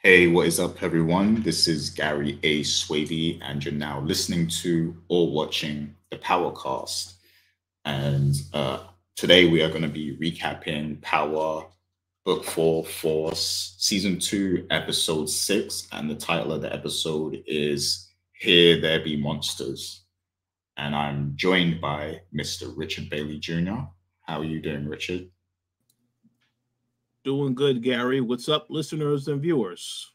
Hey, what is up, everyone? This is Gary A. Swaby, and you're now listening to or watching the Powercast. And today we are going to be recapping Power Book 4, Force, Season 2, Episode 6. And the title of the episode is Here There Be Monsters. And I'm joined by Mr. Richard Bailey Jr. How are you doing, Richard? Doing good, Gary. What's up, listeners and viewers?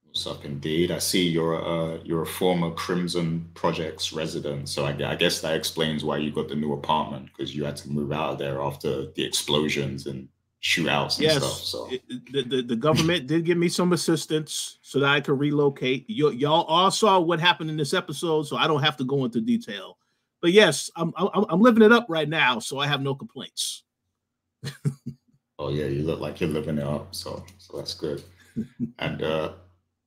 What's up, indeed? I see you're a former Crimson Projects resident, so I guess that explains why you got the new apartment because you had to move out of there after the explosions and shootouts and stuff. Yes, So the government did give me some assistance so that I could relocate. Y'all all saw what happened in this episode, so I don't have to go into detail. But yes, I'm living it up right now, so I have no complaints. oh yeah, you look like you're living it up, so that's good. And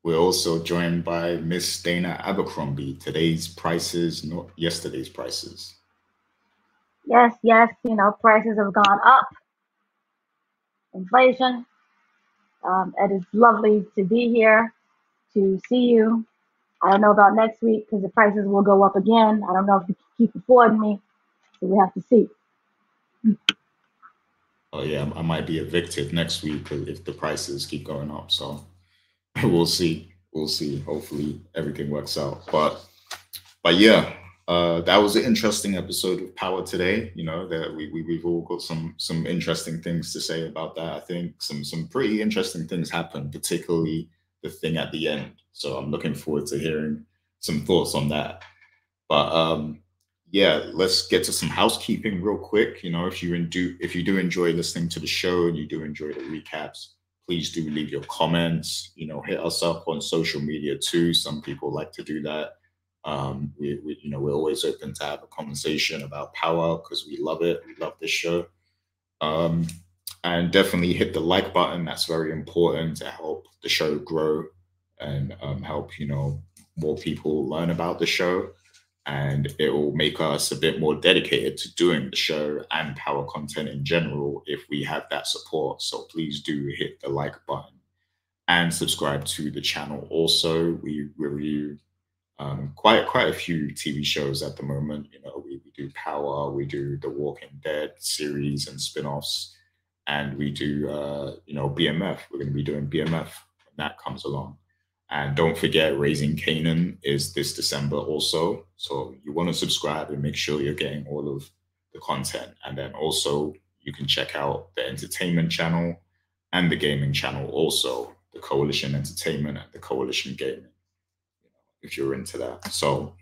we're also joined by Miss Dana Abercrombie. Today's prices, not yesterday's prices. Yes, yes, prices have gone up. Inflation. It is lovely to be here to see you. I don't know about next week because the prices will go up again. I don't know if you can keep affording me, so we have to see. Oh yeah, I might be evicted next week if the prices keep going up. So we'll see. We'll see. Hopefully everything works out. But yeah, that was an interesting episode of Power today. You know that we've all got some interesting things to say about that. I think some pretty interesting things happened, particularly the thing at the end. So I'm looking forward to hearing some thoughts on that. But yeah, let's get to some housekeeping real quick. You know, if you do enjoy listening to the show and you do enjoy the recaps, please do leave your comments. You know, hit us up on social media too. Some people like to do that. We're always open to have a conversation about power because we love it. We love this show. Um, and definitely hit the like button. That's very important to help the show grow and help more people learn about the show. And it will make us a bit more dedicated to doing the show and power content in general if we have that support. So please do hit the like button and subscribe to the channel. Also, we review quite a few TV shows at the moment. You know, we do Power, we do the Walking Dead series and spin-offs, and we do BMF. We're going to be doing BMF when that comes along. And don't forget, Raising Canaan is this December also. So you want to subscribe and make sure you're getting all of the content. And then also you can check out the entertainment channel and the gaming channel also, the Koalition Entertainment and the Koalition Gaming, if you're into that. So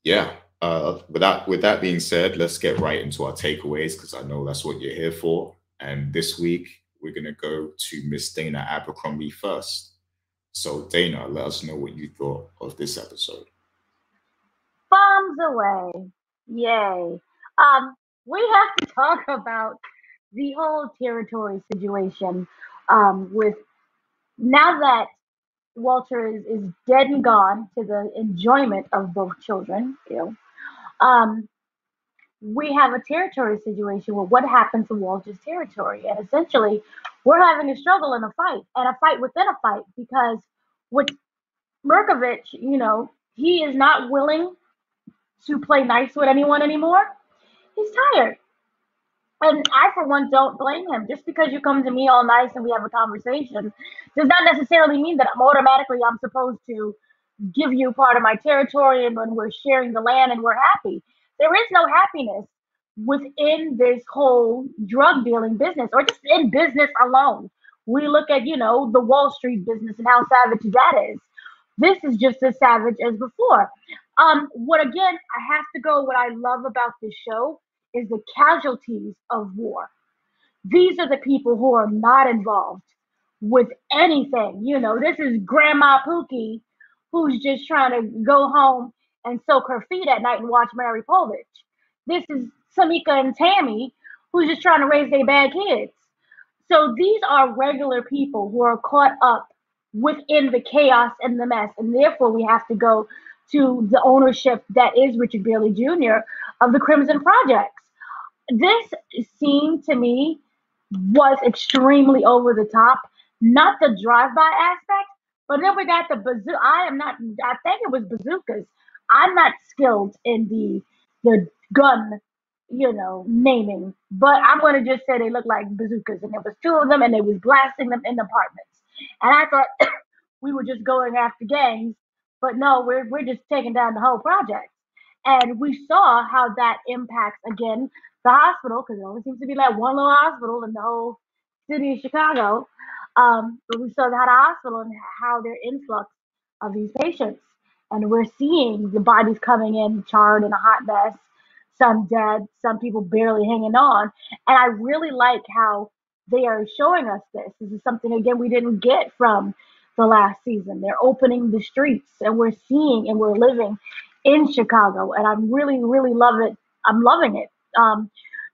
yeah, with that being said, let's get right into our takeaways because I know that's what you're here for. And this week we're going to go to Miss Dana Abercrombie first. So Dana, let us know what you thought of this episode. Bombs away. Yay. We have to talk about the whole territory situation. With now that Walter is dead and gone to the enjoyment of both children, um, we have a territory situation where what happens to Walter's territory. And essentially, we're having a struggle and a fight within a fight, because with Murkovich, he is not willing to play nice with anyone anymore. He's tired. And I, for one, don't blame him. Just because you come to me all nice and we have a conversation does not necessarily mean that I'm supposed to give you part of my territory and when we're sharing the land and we're happy. There is no happiness within this whole drug dealing business or just in business alone. We look at, the Wall Street business and how savage that is. This is just as savage as before. What I love about this show is the casualties of war. These are the people who are not involved with anything. This is Grandma Pookie who's just trying to go home and soak her feet at night and watch Mary Povich. This is Samika and Tammy who's just trying to raise their bad kids. So these are regular people who are caught up within the chaos and the mess. And therefore, we have to go to the ownership that is Richard Bailey Jr. of the Crimson Projects. This scene to me was extremely over the top, not the drive-by aspect, but then we got the bazooka. I think it was bazookas. I'm not skilled in the gun, naming, but I'm going to just say they look like bazookas, and there was two of them, and they was blasting them in apartments. And I thought we were just going after gangs, but no, we're just taking down the whole project. And we saw how that impacts again the hospital, because it only seems to be like one little hospital in the whole city of Chicago. But we saw that hospital and how their influx of these patients, and we're seeing the bodies coming in charred in a hot mess, some dead, some people barely hanging on. And I really like how they are showing us this. This is something again we didn't get from the last season. They're opening the streets, and we're seeing and we're living in Chicago, and I'm really, really love it. I'm loving it.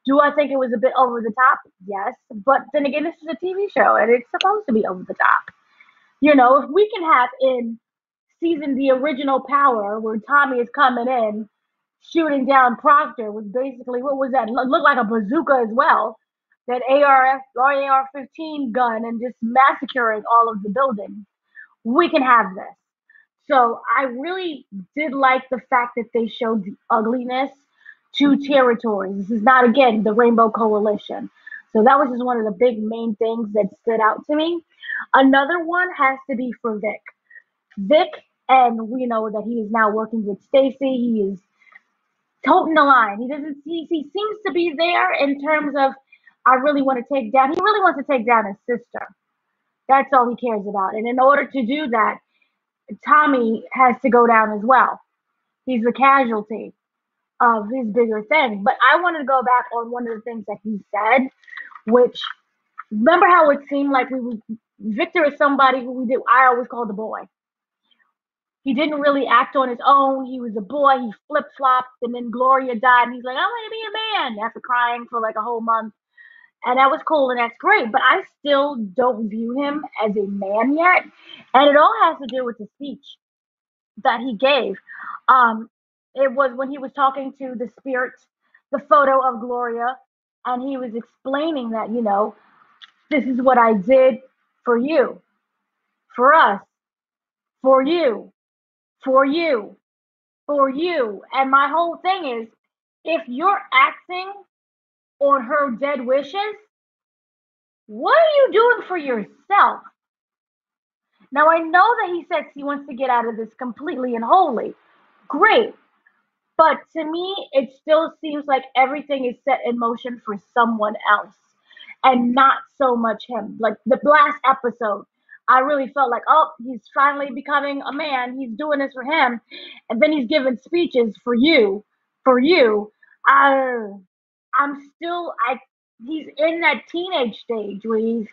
Do I think it was a bit over the top? Yes, but then again, this is a TV show, and it's supposed to be over the top. If we can have in season the original Power, where Tommy is coming in, shooting down Proctor with basically what was that? Looked like a bazooka as well. That AR-15 gun and just massacring all of the buildings. We can have this. So I really did like the fact that they showed the ugliness to territories. This is not, again, the Rainbow Coalition. So that was just one of the big main things that stood out to me. Another one has to be for Vic. Vic, and we know that he is now working with Stacy. He is toting the line. He seems to be there in terms of, I really want to take down, he really wants to take down his sister. That's all he cares about. And in order to do that, Tommy has to go down as well. He's the casualty of his bigger thing. But I wanted to go back on one of the things that he said, which, remember how it seemed like Victor is somebody who I always called the boy. He didn't really act on his own. He was a boy. He flip-flopped, and then Gloria died, and he's like, I want to be a man, after crying for like a whole month. And that was cool, and that's great. But I still don't view him as a man yet. And it all has to do with the speech that he gave. It was when he was talking to the spirit, the photo of Gloria, and he was explaining that, this is what I did for you, for us, for you, for you, for you. And my whole thing is, if you're acting on her dead wishes, what are you doing for yourself? Now, I know that he says he wants to get out of this completely and wholly. Great. But to me, it still seems like everything is set in motion for someone else and not so much him. Like the last episode, I really felt like, oh, he's finally becoming a man. He's doing this for him. And then he's giving speeches for you, for you. He's in that teenage stage where he's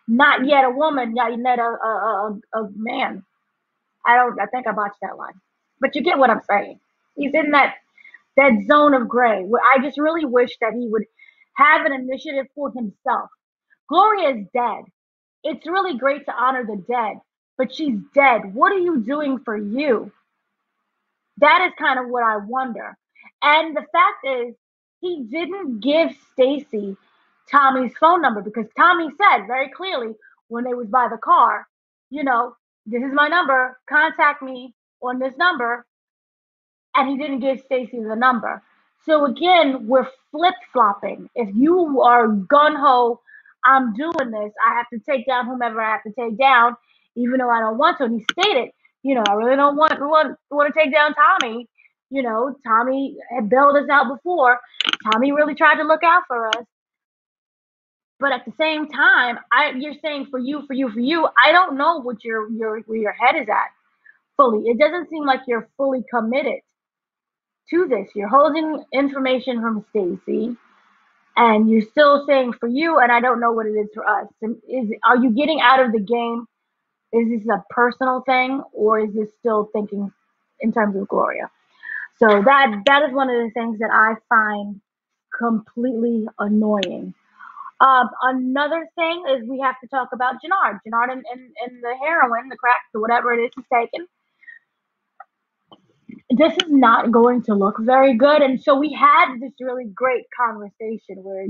not yet a woman, not yet a man. I think I botched that line. But you get what I'm saying. He's in that zone of gray where I just really wish that he would have an initiative for himself. Gloria is dead. It's really great to honor the dead, but she's dead. What are you doing for you? That is kind of what I wonder. And the fact is, he didn't give Stacy Tommy's phone number, because Tommy said very clearly when they was by the car, this is my number, contact me on this number. And he didn't give Stacy the number. So again, we're flip-flopping. If you are gung-ho, I'm doing this, I have to take down whomever I have to take down, even though I don't want to. And he stated, I really don't want to take down Tommy. Tommy had bailed us out before. Tommy really tried to look out for us. But at the same time, you're saying for you. I don't know what where your head is at fully. It doesn't seem like you're fully committed to this. You're holding information from Stacy, and you're still saying for you, and I don't know what it is for us. Are you getting out of the game? Is this a personal thing, or is this still thinking in terms of Gloria? So that is one of the things that I find completely annoying. Another thing is we have to talk about Jenard and the heroin, the crack, or whatever it is he's taking. This is not going to look very good. And so we had this really great conversation where,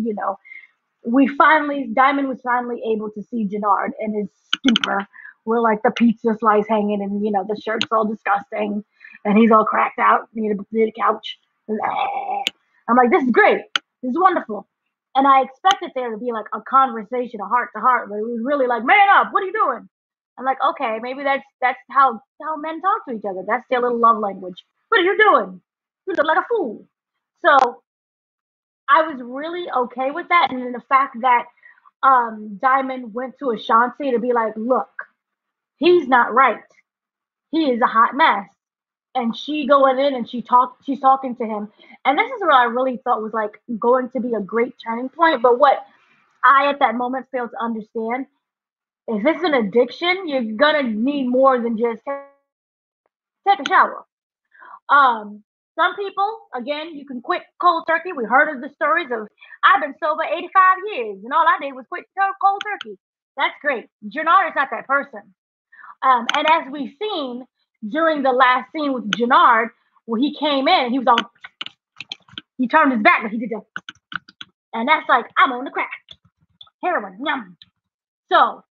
Diamond was finally able to see Jenard in his stupor, where like the pizza slice hanging and the shirt's all disgusting, and he's all cracked out near the couch. I'm like, this is great, this is wonderful, and I expected there to be like a conversation, a heart to heart, but it was really like, man up, what are you doing? I'm like, okay, maybe that's how men talk to each other. That's their little love language. What are you doing? You look like a fool. So I was really okay with that, and then the fact that Diamond went to Ashanti to be like, look, he's not right. He is a hot mess. And she going in and she's talking to him. And this is what I really thought was like going to be a great turning point. But what I at that moment failed to understand, if it's an addiction, you're gonna need more than just take a shower. Some people, again, you can quit cold turkey. We heard of the stories of I've been sober 85 years and all I did was quit cold turkey. That's great. Jenard is not that person. And as we've seen during the last scene with Jenard, where he came in, he turned his back, but he did that. And that's like, I'm on the crack. Heroin, yum. So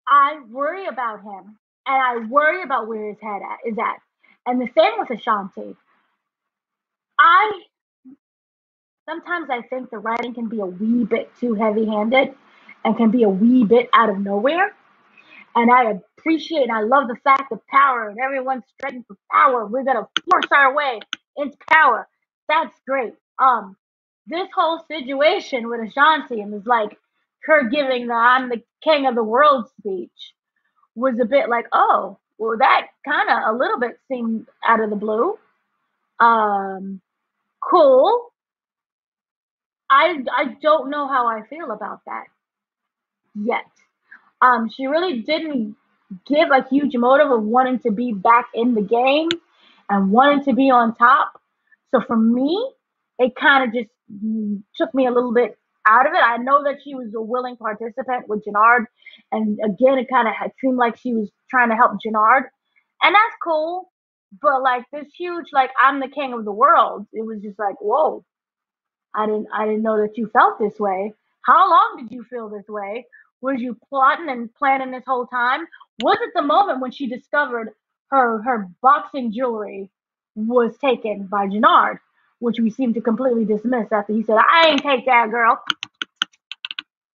I worry about him, and I worry about where his head is at. And the same with Ashanti. Sometimes I think the writing can be a wee bit too heavy-handed and can be a wee bit out of nowhere. And I appreciate and I love the fact of power and everyone's striving for power. We're gonna force our way into power. That's great. This whole situation with Ashanti and was like her giving the "I'm the king of the world" speech was a bit like, oh, well, that kind of a little bit seemed out of the blue. Cool. I don't know how I feel about that yet. She really didn't give a huge motive of wanting to be back in the game and wanting to be on top. So for me, it kind of just took me a little bit out of it. I know that she was a willing participant with Jenard, and again, it kind of seemed like she was trying to help Jenard, and that's cool. But like this huge, like I'm the king of the world, it was just like, whoa, I didn't know that you felt this way. How long did you feel this way? Was you plotting and planning this whole time? Was it the moment when she discovered her boxing jewelry was taken by Jenard, which we seem to completely dismiss after he said, I ain't take that, girl.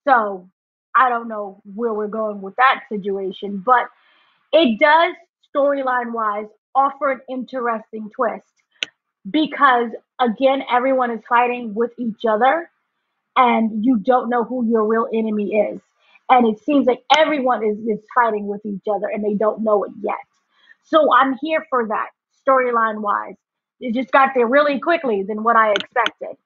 So I don't know where we're going with that situation, but it does, storyline wise, offer an interesting twist because again, everyone is fighting with each other and you don't know who your real enemy is. And it seems like everyone is fighting with each other and they don't know it yet. So I'm here for that, storyline wise. It just got there really quickly than what I expected.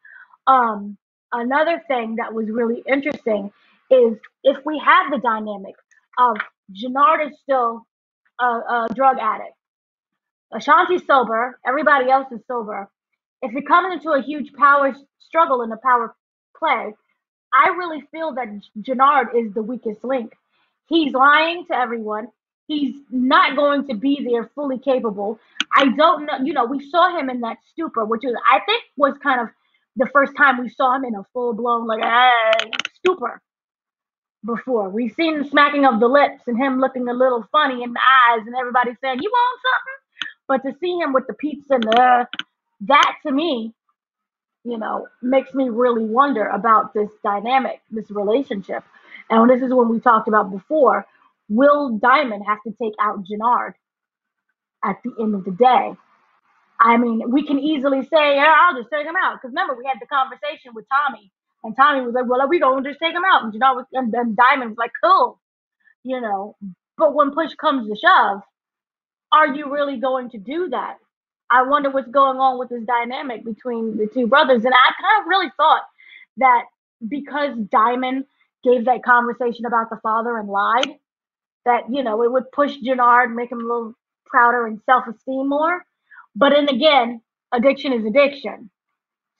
Another thing that was really interesting is if we have the dynamic of Jenard is still a drug addict, Ashanti's sober, everybody else is sober. If it comes into a huge power struggle in the power play, I really feel that Jenard is the weakest link. He's lying to everyone. He's not going to be there fully capable. I don't know, we saw him in that stupor, which I think was kind of the first time we saw him in a full blown stupor before. We've seen the smacking of the lips and him looking a little funny in the eyes and everybody saying, you want something? But to see him with the pizza and that to me, makes me really wonder about this dynamic, this relationship. And this is when we talked about before, will Diamond have to take out Jenard at the end of the day? I mean, we can easily say, yeah, I'll just take him out. Because remember, we had the conversation with Tommy, and Tommy was like, well, are we going to just take him out? And and Diamond was like, cool, But when push comes to shove, are you really going to do that? I wonder what's going on with this dynamic between the two brothers. And I kind of really thought that because Diamond gave that conversation about the father and lied, that, it would push Jenard, make him a little prouder and self-esteem more. But then again, addiction is addiction.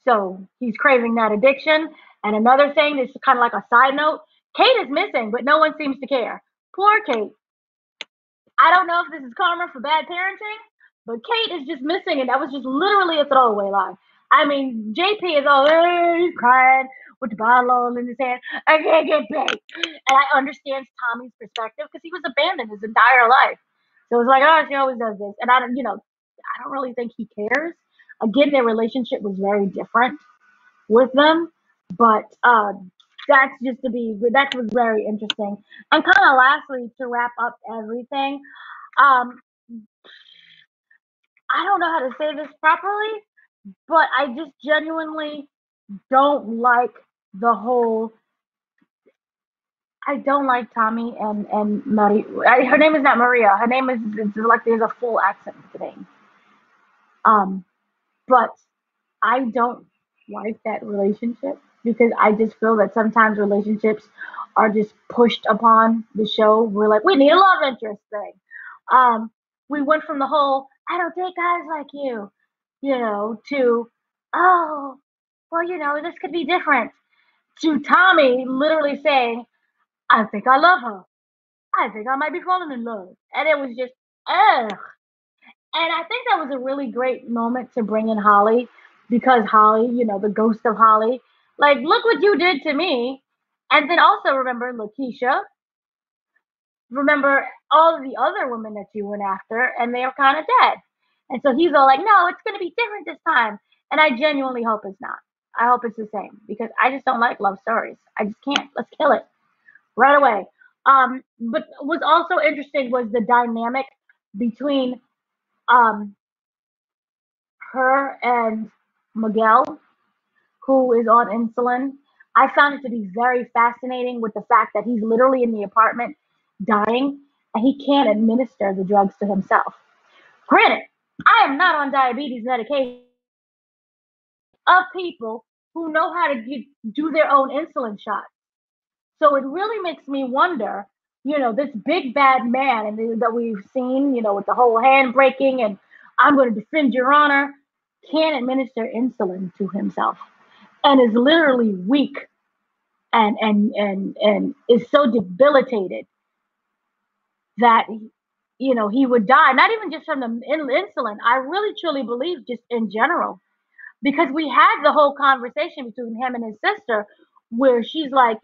So he's craving that addiction. And another thing that's kind of like a side note, Kate is missing, but no one seems to care. Poor Kate. I don't know if this is karma for bad parenting, but Kate is just missing, and that was just literally a throwaway line. I mean, JP is all, hey, he's crying. with the bottle in his hand. I can't get paid. And I understand Tommy's perspective because he was abandoned his entire life. So it's like, oh, she always does this. And I don't really think he cares. Again, their relationship was very different with them, but that was very interesting. And kind of lastly, to wrap up everything, um, I don't know how to say this properly, but I just genuinely don't like the whole. I don't like Tommy and Marie. Her name is not Maria. Her name is it's like there's a full accent to the name. But I don't like that relationship because I just feel that sometimes relationships are just pushed upon the show. We're like, we need a love interest thing. We went from the whole I don't date guys like to oh, well, this could be different. To Tommy literally saying, I think I love her. I think I might be falling in love. And it was just, ugh. And I think that was a really great moment to bring in Holly because Holly, the ghost of Holly, like, look what you did to me. And then also remember Lakeisha, remember all of the other women that you went after, and they are kind of dead. And so he's all like, no, it's going to be different this time. And I genuinely hope it's not. I hope it's the same because I just don't like love stories. I just can't. Let's kill it right away. But what's also interesting was the dynamic between her and Miguel, who is on insulin. I found it to be very fascinating with the fact that he's literally in the apartment dying and he can't administer the drugs to himself. Granted, I am not on diabetes medication of people who know how to do their own insulin shots. So it really makes me wonder, this big bad man that we've seen, with the whole hand breaking and I'm going to defend your honor, can't administer insulin to himself and is literally weak and is so debilitated that he would die, not even just from the insulin. I really truly believe just in general, because we had the whole conversation between him and his sister where she's like,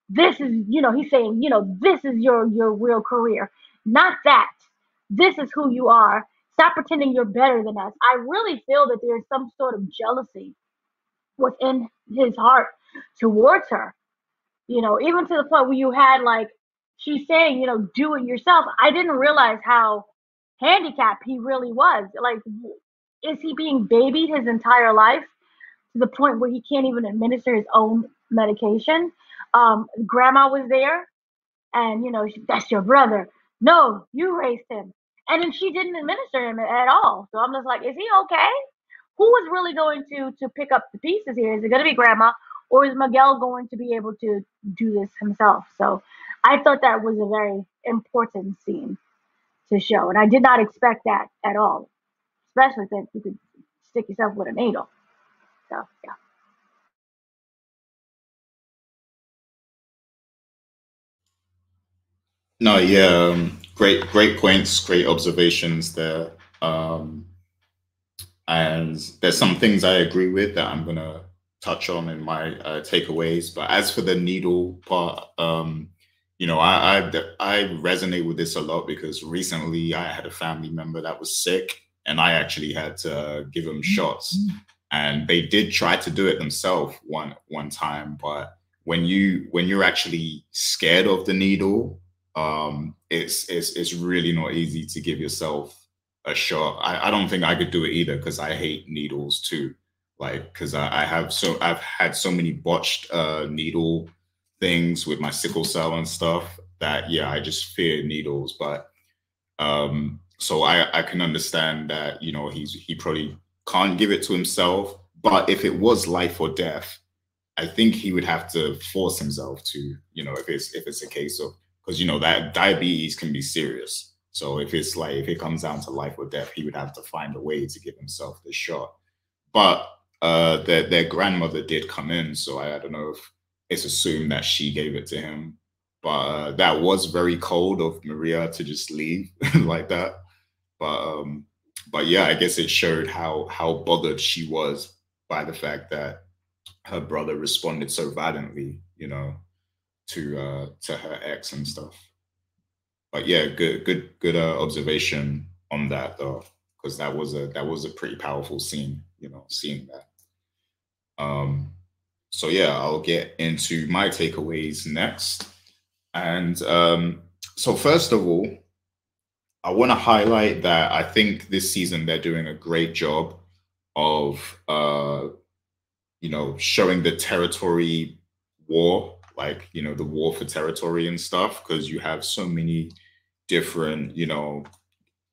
this is, he's saying, this is your real career, not that. This is who you are. Stop pretending you're better than us. I really feel that there's some sort of jealousy within his heart towards her, even to the point where you had like, she's saying, do it yourself. I didn't realize how handicapped he really was. Like, is he being babied his entire life to the point where he can't even administer his own medication? Grandma was there and, that's your brother. No, you raised him. And then she didn't administer him at all. So I'm just like, is he okay? Who is really going to pick up the pieces here? Is it going to be grandma or is Miguel going to be able to do this himself? So I thought that was a very important scene to show. And I did not expect that at all, especially since you could stick yourself with a needle. So, yeah. No, yeah, great points, great observations there. And there's some things I agree with that I'm gonna touch on in my takeaways. But as for the needle part, I resonate with this a lot because recently I had a family member that was sick, and I actually had to give him shots, and they did try to do it themselves one time, but when you're actually scared of the needle, it's really not easy to give yourself a shot. I don't think I could do it either because I hate needles too. Like, because I've had so many botched needle things with my sickle cell and stuff that yeah, I just fear needles. But so I can understand that, he probably can't give it to himself. But if it was life or death, I think he would have to force himself to, if it's a case of, because that diabetes can be serious. So if it comes down to life or death, he would have to find a way to give himself the shot. But their grandmother did come in, so I don't know if it's assumed that she gave it to him. But that was very cold of Mireya to just leave like that. But yeah, I guess it showed how bothered she was by the fact that her brother responded so valiantly, you know, to her ex and stuff. But yeah, good observation on that though, because that was a pretty powerful scene, you know, seeing that. So yeah, I'll get into my takeaways next. And so first of all, I want to highlight that I think this season they're doing a great job of you know, showing the territory war, like, you know, the war for territory and stuff, because you have so many different, you know,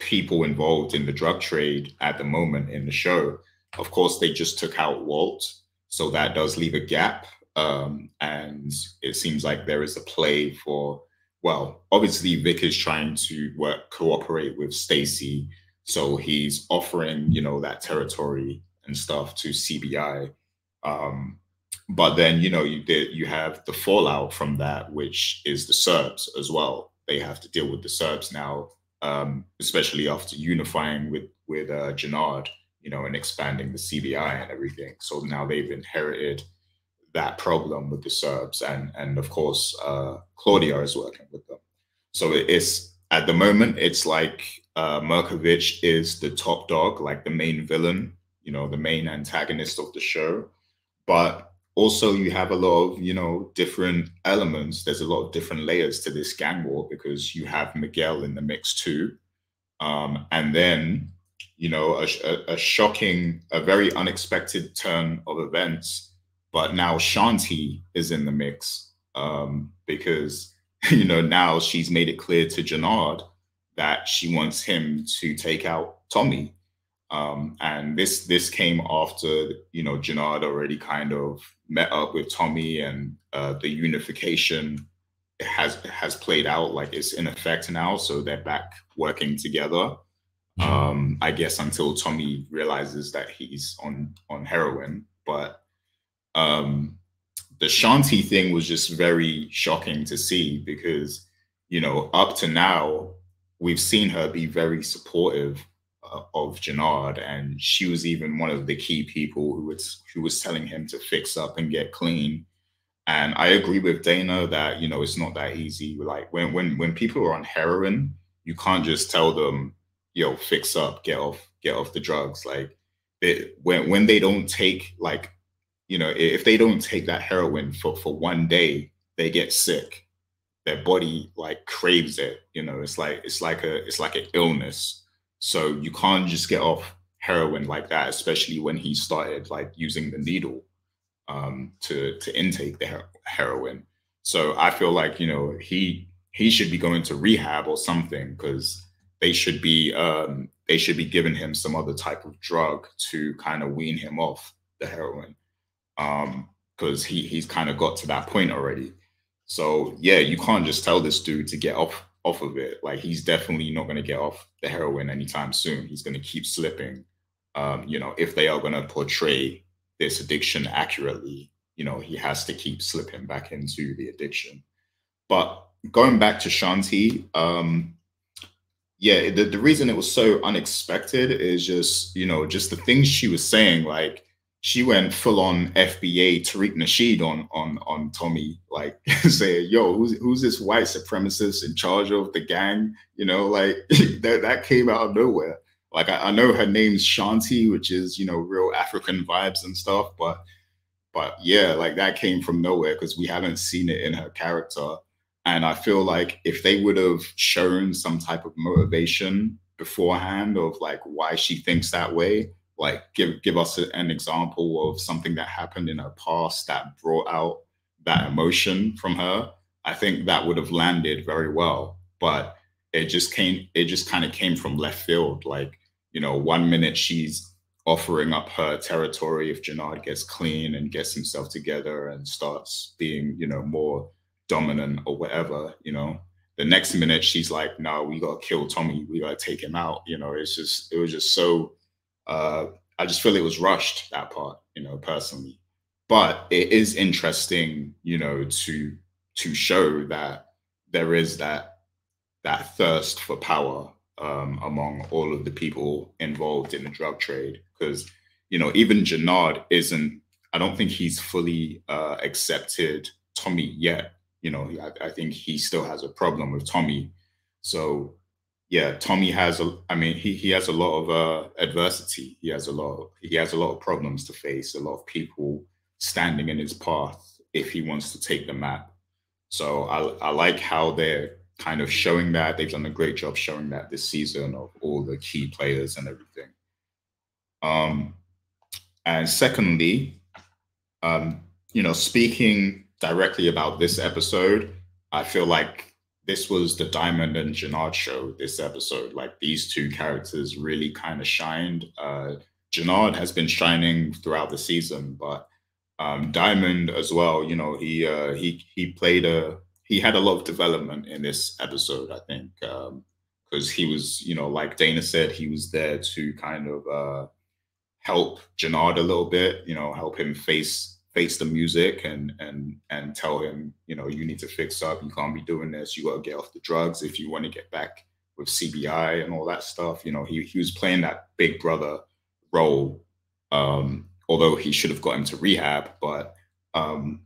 people involved in the drug trade at the moment in the show. Of course, they just took out Walt, so that does leave a gap. And it seems like there is a play for, well, obviously Vic is trying to cooperate with Stacy, so he's offering, you know, that territory and stuff to CBI. But then, you know, you have the fallout from that, which is the Serbs as well. They have to deal with the Serbs now, especially after unifying with Jenard, you know, and expanding the CBI and everything. So now they've inherited that problem with the Serbs, and of course Claudia is working with them. So it's at the moment it's like Murkovich is the top dog, like the main villain, you know, the main antagonist of the show. But also you have a lot of, you know, different elements. There's a lot of different layers to this gang war because you have Miguel in the mix too. And then, you know, a shocking, a very unexpected turn of events. But now Shanti is in the mix because, you know, now she's made it clear to Jenard that she wants him to take out Tommy. And this came after, you know, Jenard already kind of met up with Tommy, and the unification has played out, like it's in effect now. So they're back working together. I guess until Tommy realizes that he's on heroin. But the Shanti thing was just very shocking to see because, you know, up to now we've seen her be very supportive of Jenard, and she was even one of the key people who was telling him to fix up and get clean. And I agree with Dana that, you know, it's not that easy. Like when people are on heroin, you can't just tell them, yo, fix up, get off the drugs. Like when they don't take, like, you know, if they don't take that heroin for one day, they get sick. Their body like craves it. You know, it's like an illness. So you can't just get off heroin like that, especially when he started like using the needle to intake the heroin. So I feel like, you know, he should be going to rehab or something, because they should be giving him some other type of drug to kind of wean him off the heroin, because he's kind of got to that point already. So yeah, you can't just tell this dude to get off of it. Like, he's definitely not going to get off the heroin anytime soon. He's going to keep slipping. You know, if they are going to portray this addiction accurately, you know, he has to keep slipping back into the addiction. But going back to Shanti, yeah, the reason it was so unexpected is just, you know, just the things she was saying. Like, she went full on FBA Tariq Nasheed on Tommy, like saying, yo, who's this white supremacist in charge of the gang? You know, like that came out of nowhere. Like, I know her name's Shanti, which is, you know, real African vibes and stuff, but yeah, like that came from nowhere because we haven't seen it in her character. And I feel like if they would have shown some type of motivation beforehand of like why she thinks that way, like give us an example of something that happened in her past that brought out that emotion from her, I think that would have landed very well. But it just kind of came from left field. Like, you know, 1 minute she's offering up her territory if Jenard gets clean and gets himself together and starts being, you know, more dominant or whatever, you know. The next minute she's like, no, we gotta kill Tommy, we gotta take him out. You know, it was just so I just feel it was rushed, that part, you know, personally. But it is interesting, you know, to show that there is that thirst for power among all of the people involved in the drug trade. Because, you know, even Jenard isn't I don't think he's fully accepted Tommy yet. You know, I think he still has a problem with Tommy. So yeah, Tommy has I mean, he has a lot of adversity. He has a lot of problems to face, a lot of people standing in his path if he wants to take the map. So I like how they're kind of showing that. They've done a great job showing that this season of all the key players and everything. And secondly, you know, speaking directly about this episode, I feel like this was the Diamond and Jenard show this episode. Like these two characters really kind of shined. Jenard has been shining throughout the season, but Diamond as well, you know, he had a lot of development in this episode, I think, because he was, you know, like Dana said, he was there to kind of help Jenard a little bit, you know, help him face the music and tell him, you know, you need to fix up, you can't be doing this, you gotta get off the drugs if you want to get back with CBI and all that stuff. You know, he was playing that big brother role, although he should have got him to rehab, but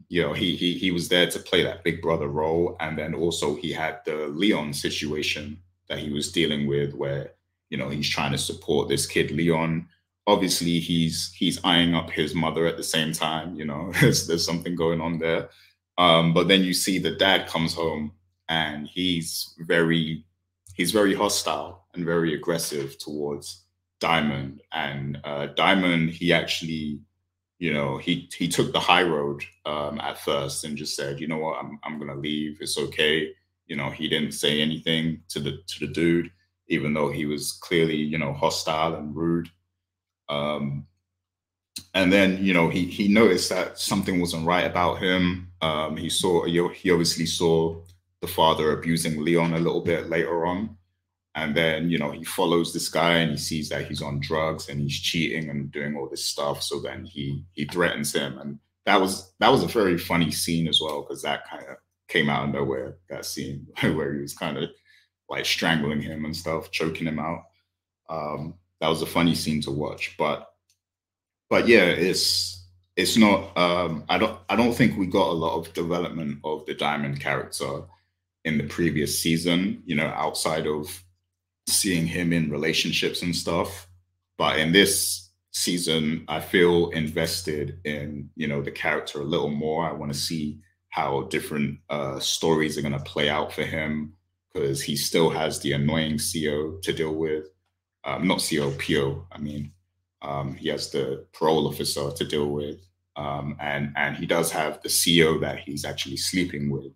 you know, he was there to play that big brother role. And then also he had the Leon situation that he was dealing with where, you know, he's trying to support this kid Leon. Obviously he's eyeing up his mother at the same time, you know. there's something going on there. But then you see the dad comes home and he's very hostile and very aggressive towards Diamond. And Diamond, he actually, you know, he took the high road at first and just said, you know what, I'm gonna leave, it's okay. You know, he didn't say anything to the dude, even though he was clearly, you know, hostile and rude. And then, you know, he noticed that something wasn't right about him. He obviously saw the father abusing Leon a little bit later on. And then, you know, he follows this guy and he sees that he's on drugs and he's cheating and doing all this stuff. So then he threatens him. And that was a very funny scene as well, because that kind of came out of nowhere, that scene where he was kind of like strangling him and stuff, choking him out. That was a funny scene to watch. But yeah, it's not I don't think we got a lot of development of the Diamond character in the previous season, you know, outside of seeing him in relationships and stuff. But in this season, I feel invested in, you know, the character a little more. I want to see how different stories are going to play out for him, because he still has the annoying CO to deal with. Not CO, PO, I mean. He has the parole officer to deal with. And he does have the CO that he's actually sleeping with.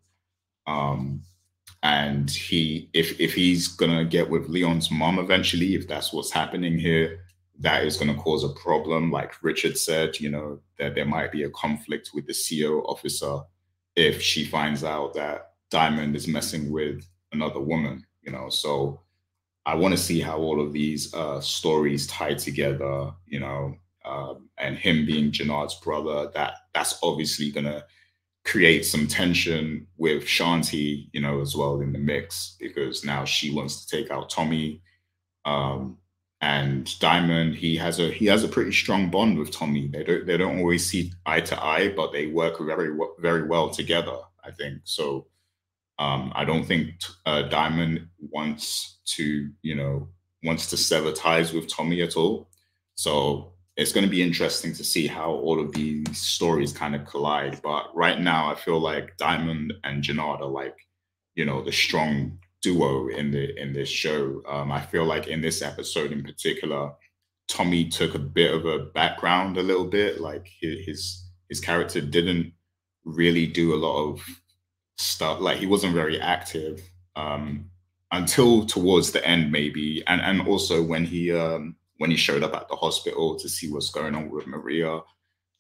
And if he's gonna get with Leon's mom eventually, if that's what's happening here, that is gonna cause a problem. Like Richard said, you know, that there might be a conflict with the CO officer if she finds out that Diamond is messing with another woman, you know. So I want to see how all of these stories tie together, you know, and him being Jenard's brother, that's obviously gonna create some tension with Shanti, you know, as well in the mix, because now she wants to take out Tommy. And Diamond, he has a pretty strong bond with Tommy. They don't always see eye to eye, but they work very well together, I think. So I don't think Diamond wants to sever ties with Tommy at all. So it's going to be interesting to see how all of these stories kind of collide. But right now, I feel like Diamond and Jenard are like, you know, the strong duo in this show. I feel like in this episode in particular, Tommy took a bit of a background a little bit. Like his character didn't really do a lot of stuff. Like he wasn't very active until towards the end, maybe, and also when he showed up at the hospital to see what's going on with Mireya,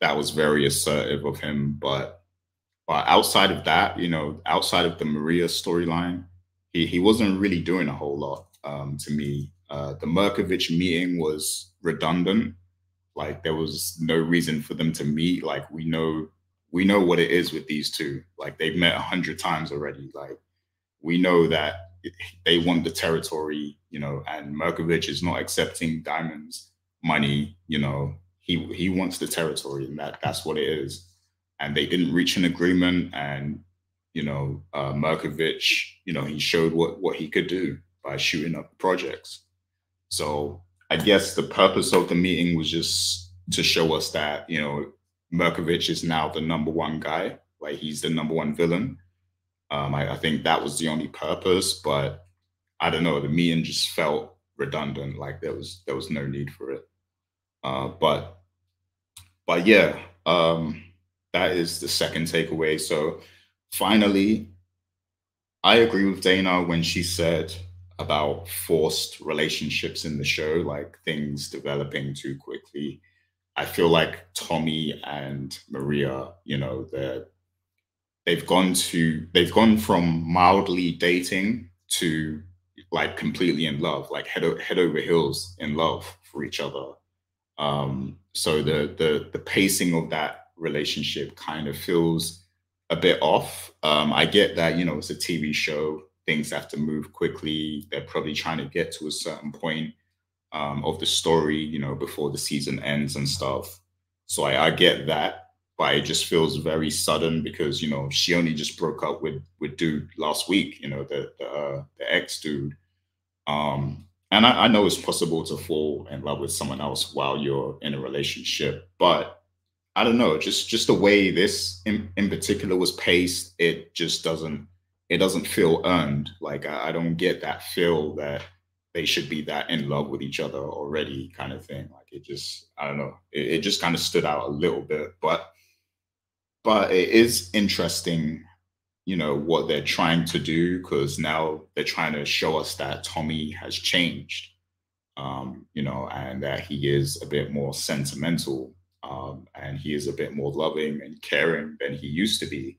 that was very assertive of him. But outside of that, you know, outside of the Mireya storyline, he wasn't really doing a whole lot to me. The Murkovich meeting was redundant. Like there was no reason for them to meet. Like we know what it is with these two. Like they've met 100 times already. Like we know that they want the territory, you know, and Murkovich is not accepting Diamond's money. You know, he wants the territory, and that's what it is. And they didn't reach an agreement, and Murkovich, he showed what he could do by shooting up projects. So I guess the purpose of the meeting was just to show us that, Murkovich is now the number one guy, like he's the number one villain. I think that was the only purpose, but I don't know, the meeting just felt redundant, like there was no need for it. But yeah, that is the second takeaway. So finally, I agree with Dana when she said about forced relationships in the show, like things developing too quickly. I feel like Tommy and Mireya, they've gone from mildly dating to like completely in love, like head over heels in love for each other. So the pacing of that relationship kind of feels a bit off. I get that, it's a TV show, things have to move quickly. They're probably trying to get to a certain point of the story, before the season ends and stuff. So I get that, but it just feels very sudden because, she only just broke up with dude last week, the ex dude. And I know it's possible to fall in love with someone else while you're in a relationship, but I don't know, just the way this in particular was paced, it just doesn't feel earned. Like I don't get that feel that they should be that in love with each other already kind of thing. Like I don't know, it just kind of stood out a little bit, but it is interesting, what they're trying to do, because now they're trying to show us that Tommy has changed, and that he is a bit more sentimental, and he is a bit more loving and caring than he used to be.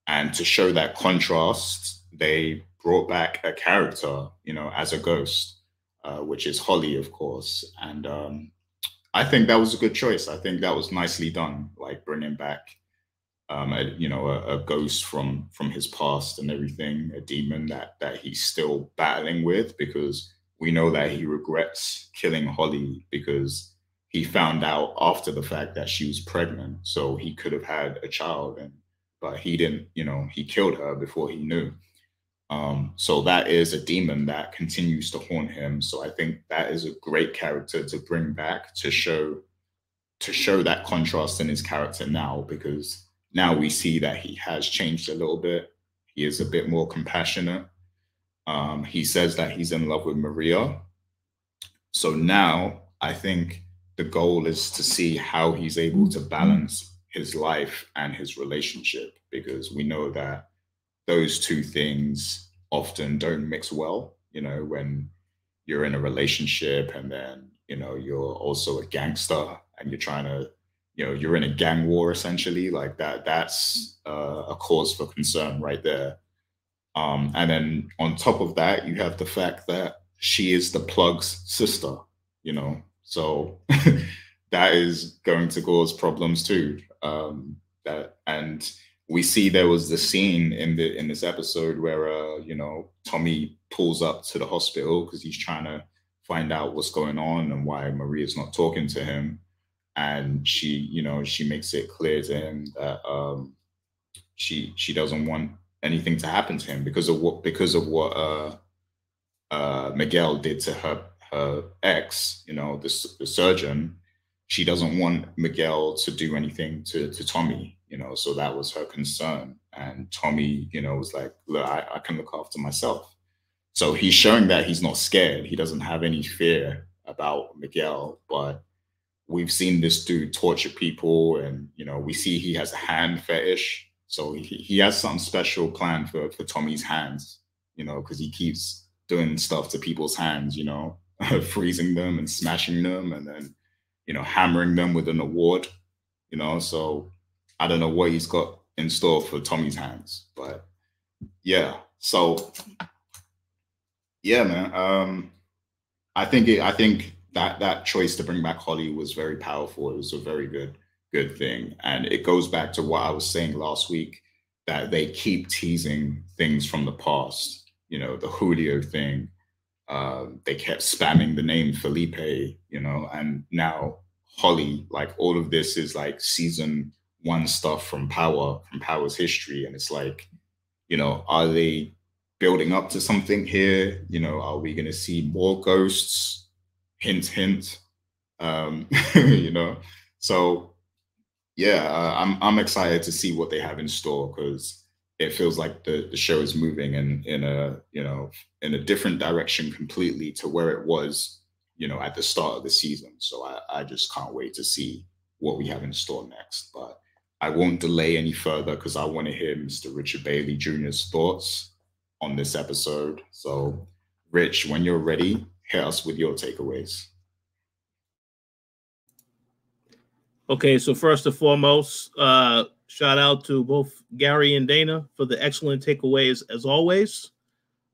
And to show that contrast, they brought back a character, as a ghost, which is Holly, of course. And I think that was a good choice. I think that was nicely done, like bringing back a ghost from his past and everything, a demon that he's still battling with, because we know that he regrets killing Holly because he found out after the fact that she was pregnant, so he could have had a child, but he didn't. He killed her before he knew. So that is a demon that continues to haunt him. So I think that is a great character to bring back to show that contrast in his character now, because now we see that he has changed a little bit. He is a bit more compassionate. He says that he's in love with Mireya. So now I think the goal is to see how he's able to balance his life and his relationship, because we know that those two things often don't mix well, when you're in a relationship and then, you're also a gangster and you're trying to, you're in a gang war essentially, like that's a cause for concern right there. And then on top of that, you have the fact that she is the plug's sister, so that is going to cause problems too. And we see there was the scene in this episode where Tommy pulls up to the hospital because he's trying to find out what's going on and why Mireya's not talking to him, and she makes it clear to him that she doesn't want anything to happen to him because of what Miguel did to her ex, the surgeon. She doesn't want Miguel to do anything to Tommy, so that was her concern. And Tommy, was like, look, I can look after myself. So he's showing that he's not scared. He doesn't have any fear about Miguel, but we've seen this dude torture people, and, we see he has a hand fetish. So he has something special planned for Tommy's hands, because he keeps doing stuff to people's hands, freezing them and smashing them and then, hammering them with an award, so I don't know what he's got in store for Tommy's hands, but yeah. So yeah, man. I think that choice to bring back Holly was very powerful. It was a very good thing. And it goes back to what I was saying last week, that they keep teasing things from the past, the Julio thing. They kept spamming the name Felipe, and now Holly, like all of this is like season 1 stuff from Power's history. And it's like, are they building up to something here? Are we going to see more ghosts? Hint, hint. you know, so yeah, I'm excited to see what they have in store, because it feels like the show is moving in a different direction completely to where it was, at the start of the season. So I just can't wait to see what we have in store next. But I won't delay any further because I want to hear Mr. Richard Bailey Jr.'s thoughts on this episode. So, Rich, when you're ready, hit us with your takeaways. Okay, so first and foremost, shout out to both Gary and Dana for the excellent takeaways as always.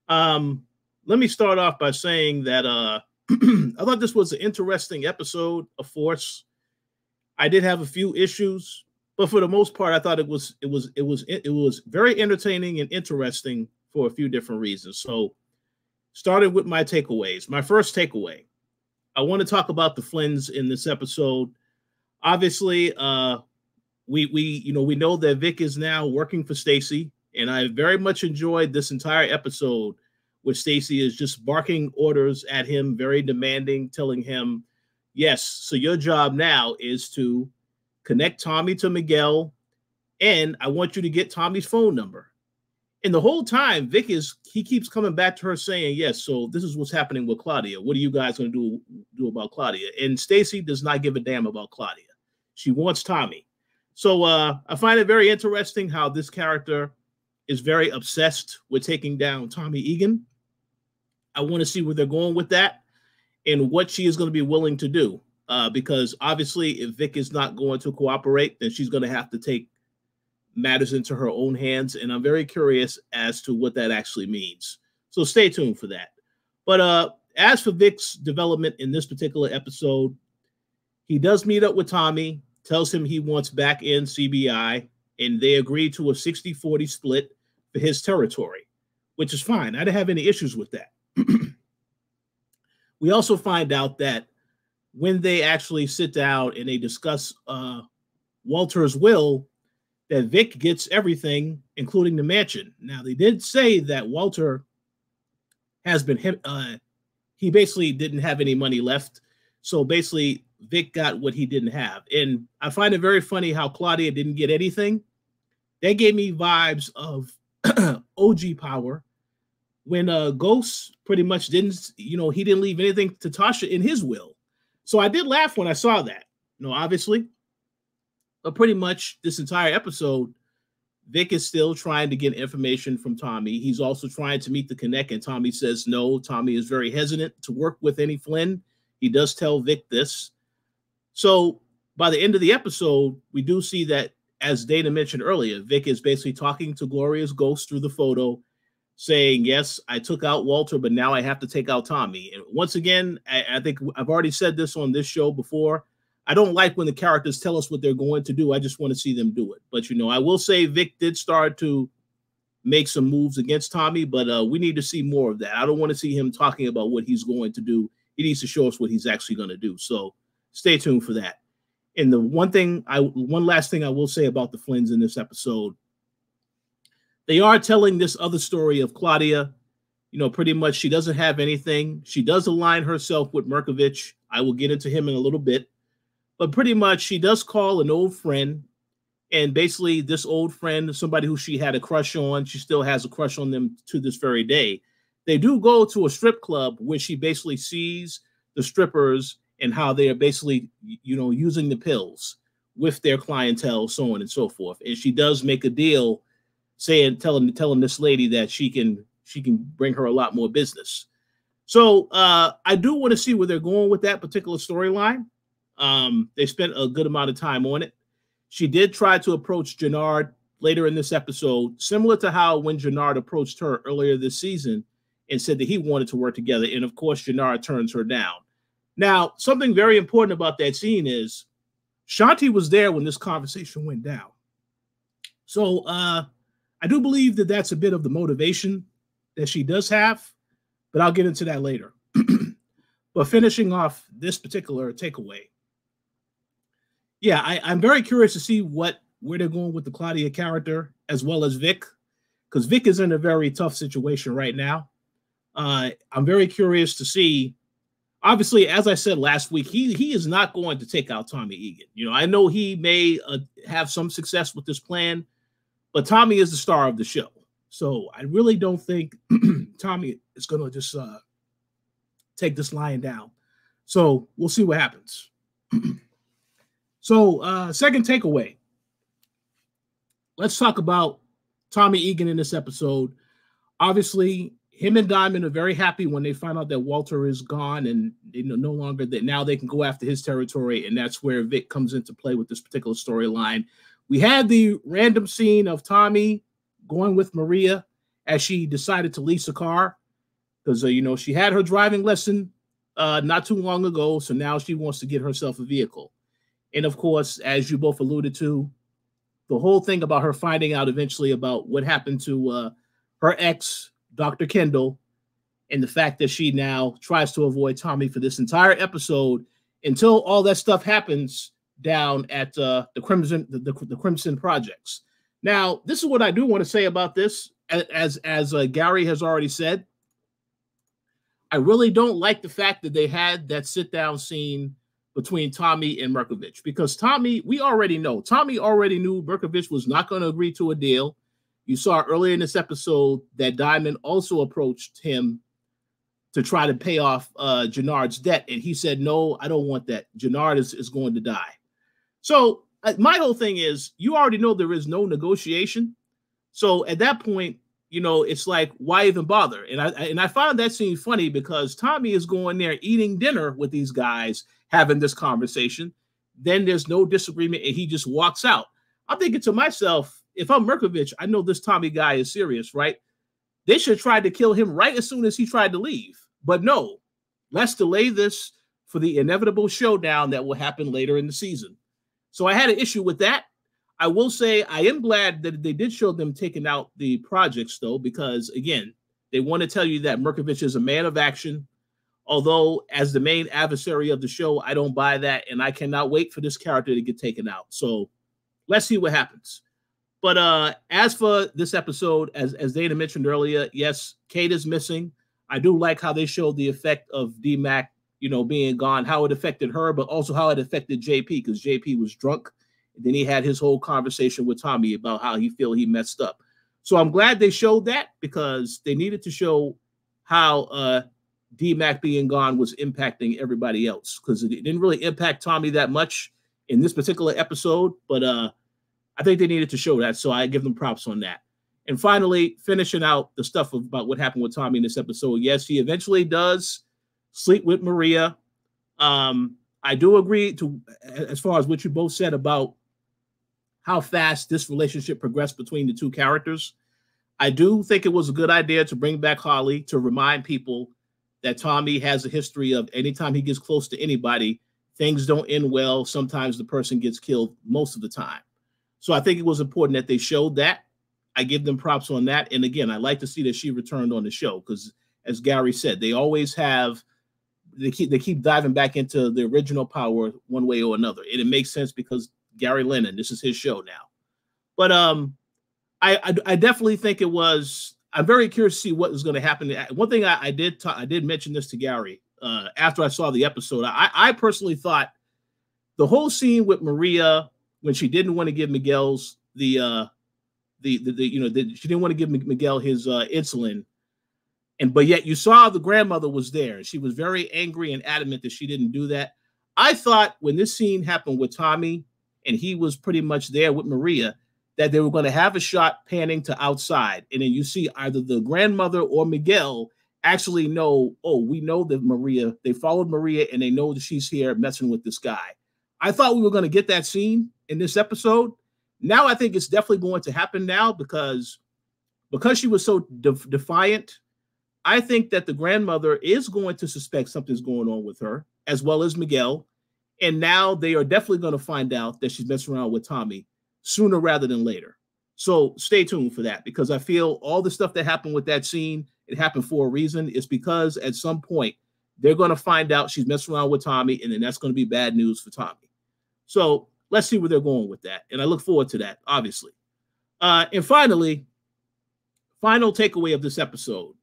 Let me start off by saying that I thought this was an interesting episode of Force. I did have a few issues, but for the most part, I thought it was very entertaining and interesting for a few different reasons. So, starting with my takeaways, my first takeaway, I want to talk about the Flynns in this episode. Obviously, we know that Vic is now working for Stacy, and I very much enjoyed this entire episode where Stacy is just barking orders at him, very demanding, telling him, yes, so your job now is to connect Tommy to Miguel, and I want you to get Tommy's phone number. And the whole time, Vic he keeps coming back to her saying, yes, so this is what's happening with Claudia. What are you guys going to do about Claudia? And Stacy does not give a damn about Claudia. She wants Tommy. So I find it very interesting how this character is very obsessed with taking down Tommy Egan. I want to see where they're going with that and what she is going to be willing to do. Because obviously, if Vic is not going to cooperate, then she's going to have to take matters into her own hands. And I'm very curious as to what that actually means. So stay tuned for that. But as for Vic's development in this particular episode, he does meet up with Tommy, tells him he wants back in CBI, and they agree to a 60-40 split for his territory, which is fine. I didn't have any issues with that. We also find out that when they actually sit down and they discuss Walter's will, that Vic gets everything, including the mansion. Now, they did say that Walter has been, he basically didn't have any money left. So basically, Vic got what he didn't have. And I find it very funny how Claudia didn't get anything. That gave me vibes of OG Power when Ghost pretty much didn't, he didn't leave anything to Tasha in his will. So I did laugh when I saw that, obviously. But pretty much this entire episode, Vic is still trying to get information from Tommy. He's also trying to meet the Connect, and Tommy says no. Tommy is very hesitant to work with any Flynn. He does tell Vic this. So by the end of the episode, we do see that, as Dana mentioned earlier, Vic is basically talking to Gloria's ghost through the photo, saying, yes, I took out Walter, but now I have to take out Tommy. And once again, I think I've already said this on this show before. I don't like when the characters tell us what they're going to do. I just want to see them do it. But, I will say Vic did start to make some moves against Tommy, but we need to see more of that. I don't want to see him talking about what he's going to do. He needs to show us what he's actually going to do. So stay tuned for that. And the one last thing I will say about the Flynns in this episode, they are telling this other story of Claudia. Pretty much she doesn't have anything. She does align herself with Murkovich. I will get into him in a little bit. But pretty much she does call an old friend. And basically this old friend, somebody who she had a crush on, she still has a crush on them to this very day. They do go to a strip club where she basically sees the strippers and how they are basically, using the pills with their clientele, so on and so forth. And she does make a deal telling this lady that she can bring her a lot more business. So I do want to see where they're going with that particular storyline. They spent a good amount of time on it. She did try to approach Jenard later in this episode, similar to how when Jenard approached her earlier this season and said that he wanted to work together. And of course, Jenard turns her down. Now, something very important about that scene is Shanti was there when this conversation went down. So I do believe that that's a bit of the motivation that she does have, but I'll get into that later. But finishing off this particular takeaway, yeah, I'm very curious to see where they're going with the Claudia character as well as Vic, because Vic is in a very tough situation right now. I'm very curious to see. Obviously, as I said last week, he is not going to take out Tommy Egan. You know, I know he may have some success with this plan, but Tommy is the star of the show. So I really don't think Tommy is going to just take this lion down. So we'll see what happens. So second takeaway. Let's talk about Tommy Egan in this episode. Obviously, him and Diamond are very happy when they find out that Walter is gone and no longer that now they can go after his territory. And that's where Vic comes into play with this particular storyline. We had the random scene of Tommy going with Mireya as she decided to lease a car because, she had her driving lesson not too long ago. So now she wants to get herself a vehicle. And of course, as you both alluded to, the whole thing about her finding out eventually about what happened to her ex, Dr. Kendall, and the fact that she now tries to avoid Tommy for this entire episode until all that stuff happens down at the Crimson Projects. Now, this is what I do want to say about this. As Gary has already said, I really don't like the fact that they had that sit-down scene between Tommy and Murkovich, because Tommy already knew Murkovich was not going to agree to a deal. You saw earlier in this episode that Diamond also approached him to try to pay off Jenard's debt, and he said, no, I don't want that. Jenard is going to die. So my whole thing is, you already know there is no negotiation. So at that point, it's like, why even bother? And I found that scene funny because Tommy is going there eating dinner with these guys, having this conversation. Then there's no disagreement, and he just walks out. I'm thinking to myself, if I'm Murkovich, I know this Tommy guy is serious, right? They should try to kill him right as soon as he tried to leave. But no, let's delay this for the inevitable showdown that will happen later in the season. So I had an issue with that. I will say I am glad that they did show them taking out the projects, though, because, again, they want to tell you that Murkovich is a man of action. Although, as the main adversary of the show, I don't buy that, and I cannot wait for this character to get taken out. So let's see what happens. But as for this episode, as Dana mentioned earlier, yes, Kate is missing. I do like how they showed the effect of D-Mac, being gone, how it affected her, but also how it affected JP, because JP was drunk. And then he had his whole conversation with Tommy about how he messed up. So I'm glad they showed that, because they needed to show how D-Mac being gone was impacting everybody else, because it didn't really impact Tommy that much in this particular episode, but I think they needed to show that, so I give them props on that. And finally, finishing out the stuff about what happened with Tommy in this episode, yes, he eventually does sleep with Mireya. I do agree to, as far as what you both said about how fast this relationship progressed between the two characters. I do think it was a good idea to bring back Holly to remind people that Tommy has a history of anytime he gets close to anybody, things don't end well. Sometimes the person gets killed most of the time. So I think it was important that they showed that. I give them props on that. And again, I like to see that she returned on the show, because as Gary said, they always have, they keep diving back into the original Power one way or another. And it makes sense because Gary Lennon, this is his show now. But I definitely think it was, I'm very curious to see what is going to happen. One thing I did mention this to Gary after I saw the episode. I personally thought the whole scene with Mireya, when she didn't want to give Miguel's she didn't want to give Miguel his insulin, but yet you saw the grandmother was there. She was very angry and adamant that she didn't do that. I thought when this scene happened with Tommy and he was pretty much there with Mireya, that they were going to have a shot panning to outside, and then you see either the grandmother or Miguel actually know, oh, we know that Mireya, they followed Mireya and they know that she's here messing with this guy. I thought we were going to get that scene in this episode. Now I think it's definitely going to happen now, because she was so defiant. I think that the grandmother is going to suspect something's going on with her, as well as Miguel. And now they are definitely going to find out that she's messing around with Tommy sooner rather than later. So stay tuned for that, because I feel all the stuff that happened with that scene, it happened for a reason. It's because at some point they're going to find out she's messing around with Tommy, and then that's going to be bad news for Tommy. So let's see where they're going with that. And I look forward to that, obviously. And finally, final takeaway of this episode,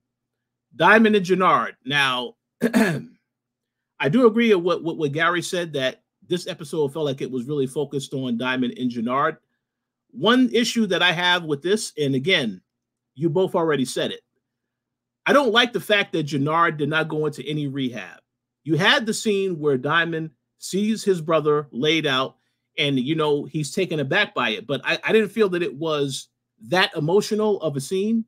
Diamond and Jenard. Now, I do agree with what Gary said, that this episode felt like it was really focused on Diamond and Jenard. One issue that I have with this, and again, you both already said it, I don't like the fact that Jenard did not go into any rehab. You had the scene where Diamond sees his brother laid out, and, you know, he's taken aback by it. But I didn't feel that it was that emotional of a scene,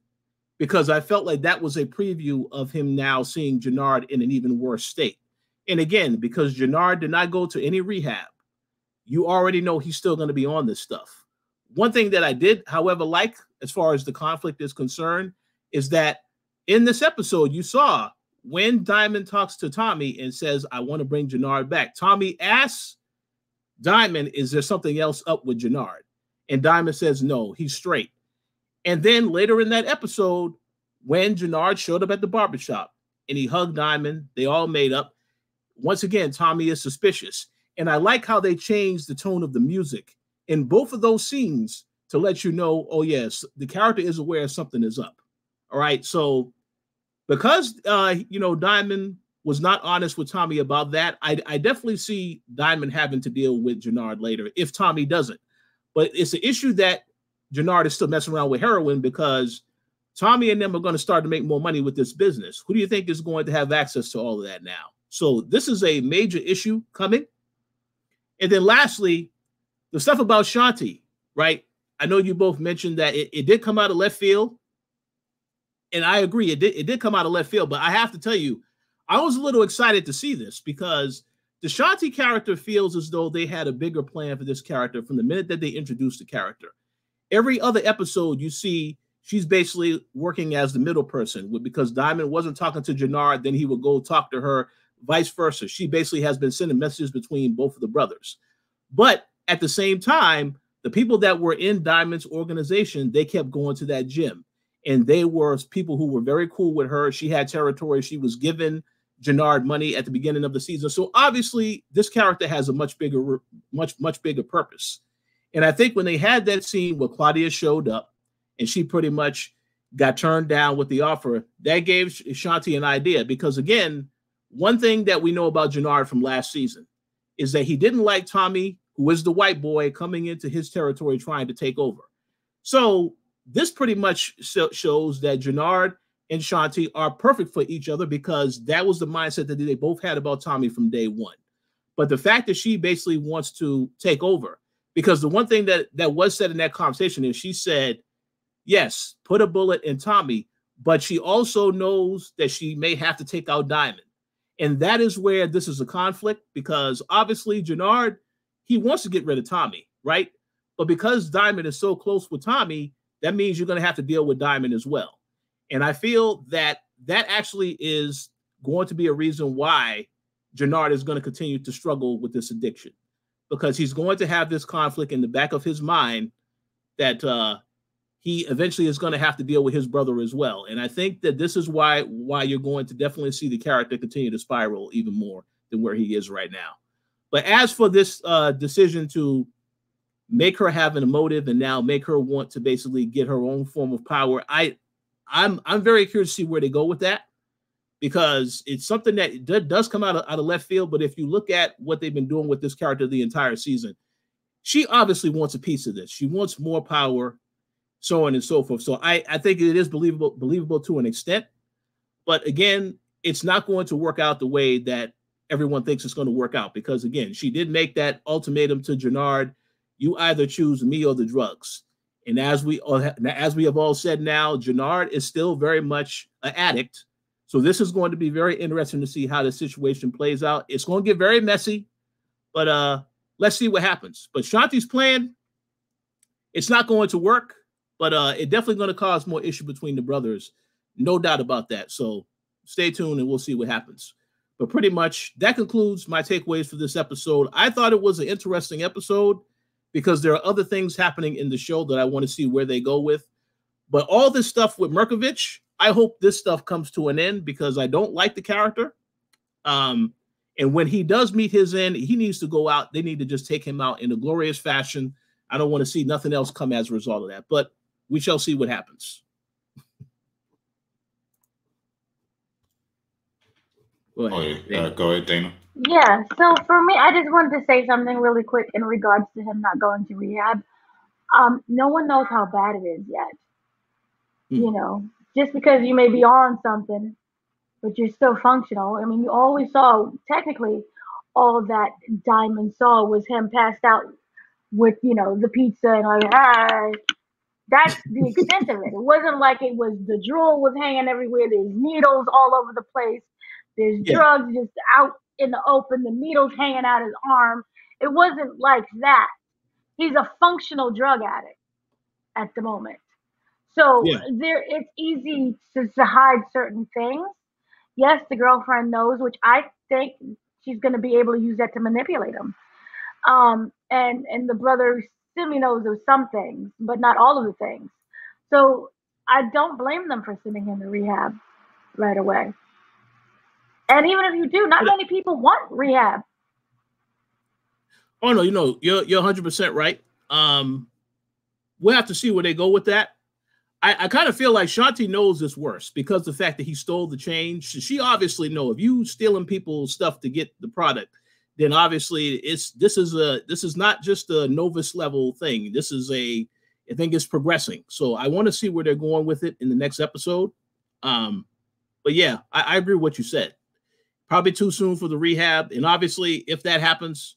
because I felt like that was a preview of him now seeing Jenard in an even worse state. And again, because Jenard did not go to any rehab, you already know he's still going to be on this stuff. One thing that I did, however, like, as far as the conflict is concerned, is that in this episode, you saw when Diamond talks to Tommy and says, I want to bring Jenard back, Tommy asks Diamond, is there something else up with Jenard? And Diamond says, no, he's straight. And then later in that episode, when Jenard showed up at the barbershop and he hugged Diamond, they all made up. Once again, Tommy is suspicious. And I like how they changed the tone of the music in both of those scenes to let you know, oh, yes, the character is aware something is up. All right. So because, you know, Diamond was not honest with Tommy about that, I definitely see Diamond having to deal with Jenard later if Tommy doesn't. But it's an issue that Jenard is still messing around with heroin, because Tommy and them are going to start to make more money with this business. Who do you think is going to have access to all of that now? So this is a major issue coming. And then lastly, the stuff about Shanti, right? I know you both mentioned that it did come out of left field. And I agree, it did come out of left field. But I have to tell you, I was a little excited to see this, because the Shanti character feels as though they had a bigger plan for this character from the minute that they introduced the character. Every other episode you see, she's basically working as the middle person, because Diamond wasn't talking to Jenard, then he would go talk to her, vice versa. She basically has been sending messages between both of the brothers. But at the same time, the people that were in Diamond's organization, they kept going to that gym. And they were people who were very cool with her. She had territory. She was giving Jenard money at the beginning of the season. So obviously, this character has a much bigger purpose. And I think when they had that scene where Claudia showed up and she pretty much got turned down with the offer, that gave Shanti an idea. Because again, one thing that we know about Jenard from last season is that he didn't like Tommy, who is the white boy, coming into his territory trying to take over. So this pretty much shows that Jenard and Shanti are perfect for each other, because that was the mindset that they both had about Tommy from day one. But the fact that she basically wants to take over, because the one thing that was said in that conversation is she said, yes, put a bullet in Tommy, but she also knows that she may have to take out Diamond. And that is where this is a conflict, because obviously Jenard, he wants to get rid of Tommy, right? But because Diamond is so close with Tommy, that means you're going to have to deal with Diamond as well. And I feel that that actually is going to be a reason why Jenard is going to continue to struggle with this addiction, because he's going to have this conflict in the back of his mind that he eventually is going to have to deal with his brother as well. And I think that this is why you're going to definitely see the character continue to spiral even more than where he is right now. But as for this decision to make her have an emotive and now make her want to basically get her own form of power, I'm very curious to see where they go with that, because it's something that does come out of left field. But if you look at what they've been doing with this character the entire season, she obviously wants a piece of this. She wants more power, so on and so forth. So I think it is believable to an extent. But again, it's not going to work out the way that everyone thinks it's going to work out, because again, she did make that ultimatum to Jenard: you either choose me or the drugs. And as we have all said now, Jenard is still very much an addict. So this is going to be very interesting to see how the situation plays out. It's going to get very messy, but let's see what happens. But Shanti's plan, it's not going to work, but it's definitely going to cause more issue between the brothers. No doubt about that. So stay tuned and we'll see what happens. But pretty much that concludes my takeaways for this episode. I thought it was an interesting episode, because there are other things happening in the show that I want to see where they go with. But all this stuff with Murkovich, I hope this stuff comes to an end, because I don't like the character. And And when he does meet his end, he needs to go out. They need to just take him out in a glorious fashion. I don't want to see nothing else come as a result of that, but we shall see what happens. Go ahead, Dana. Yeah, so for me, I just wanted to say something really quick in regards to him not going to rehab. No one knows how bad it is yet. You know, just because you may be on something, but you're still functional. I mean, you always saw, technically, all that Diamond saw was him passed out with, you know, the pizza and like, that's the extent of it. It wasn't like it was the drool was hanging everywhere. There's needles all over the place. There's drugs just out in the open. The needles hanging out his arm. It wasn't like that. He's a functional drug addict at the moment. So it's easy to hide certain things. Yes, the girlfriend knows, which I think she's going to be able to use that to manipulate him. And the brother Simi knows of some things, but not all of the things. So I don't blame them for sending him to rehab right away. And even if you do, not many people want rehab. Oh no, you're 100% right. We'll have to see where they go with that. I kind of feel like Shanti knows this worse because the fact that he stole the change. She obviously knows if you stealing people's stuff to get the product, then obviously this is not just a novice level thing. This is I think it's progressing. So I want to see where they're going with it in the next episode. But yeah, I agree with what you said. Probably too soon for the rehab. And obviously, if that happens,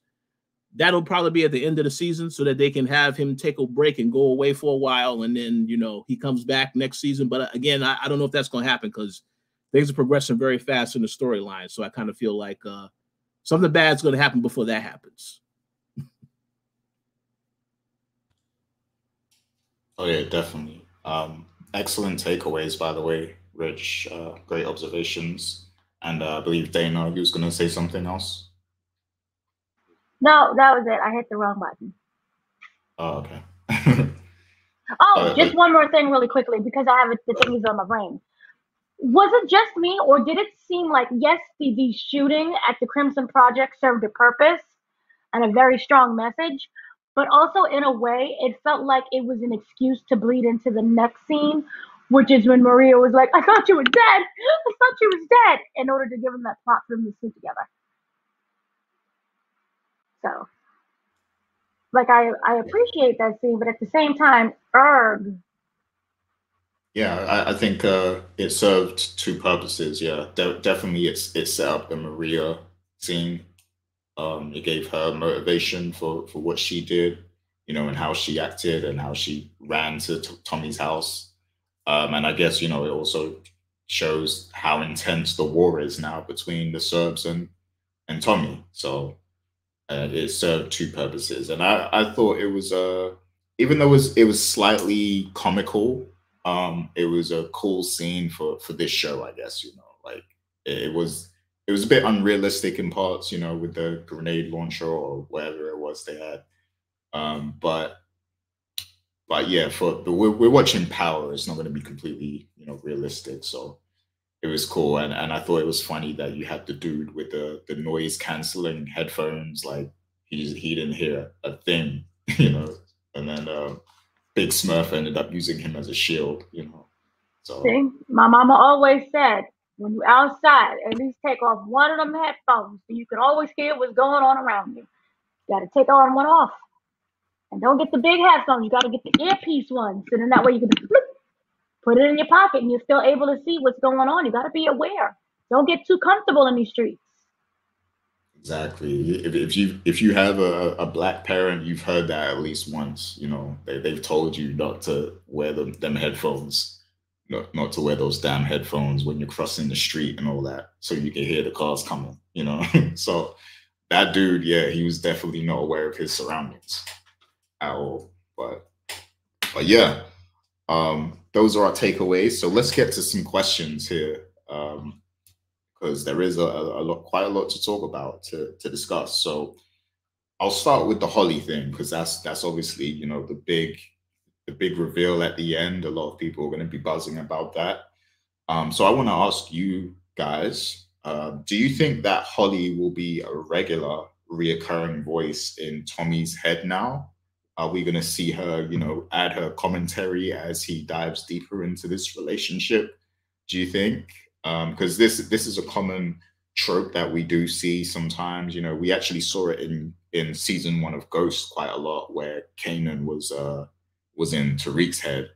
that'll probably be at the end of the season so that they can have him take a break and go away for a while. And then, he comes back next season. But again, I don't know if that's going to happen because things are progressing very fast in the storyline. So I kind of feel like something bad's going to happen before that happens. Oh, yeah, definitely. Excellent takeaways, by the way, Rich. Great observations. And I believe Dana, you was going to say something else? No, that was it. I hit the wrong button. Oh, okay. Just one more thing really quickly because I have the thingies on my brain. Was it just me or did it seem like, yes, the shooting at the Crimson Project served a purpose and a very strong message, but also in a way, it felt like it was an excuse to bleed into the next scene, which is when Mireya was like, I thought you were dead. I thought you was dead, in order to give him that plot for them to sleep together. So, like, I appreciate that scene, but at the same time, Yeah, I think it served two purposes. Yeah, definitely it set up the Mireya scene. It gave her motivation for what she did, and how she acted and how she ran to Tommy's house. And I guess, it also shows how intense the war is now between the Serbs and Tommy. So it served two purposes. And I thought it was, even though it was slightly comical, it was a cool scene for this show, I guess, like it was a bit unrealistic in parts, with the grenade launcher or whatever it was they had. But yeah, we're watching Power. It's not going to be completely, realistic. So it was cool. And I thought it was funny that you had the dude with the noise canceling headphones. Like he didn't hear a thing, and then, Big Smurf ended up using him as a shield, So see, my mama always said, when you're outside, at least take off one of them headphones so you can always hear what's going on around you. You got to take on one off. And don't get the big headphones. You got to get the earpiece ones. So then that way you can put it in your pocket and you're still able to see what's going on. You got to be aware. Don't get too comfortable in these streets. Exactly. If you have a black parent, you've heard that at least once. They've told you not to wear them headphones, not to wear those damn headphones when you're crossing the street and all that, so you can hear the cars coming. So that dude, yeah, he was definitely not aware of his surroundings at all. But yeah, those are our takeaways. So let's get to some questions here. Because there is quite a lot to talk about, to discuss. So I'll start with the Holly thing, because that's obviously, the big reveal at the end. A lot of people are going to be buzzing about that. So I want to ask you guys, Do you think that Holly will be a regular, reoccurring voice in Tommy's head now? Are we going to see her, add her commentary as he dives deeper into this relationship? Do you think? Because this is a common trope that we do see sometimes. We actually saw it in season 1 of Ghost quite a lot, where Kanan was in Tariq's head.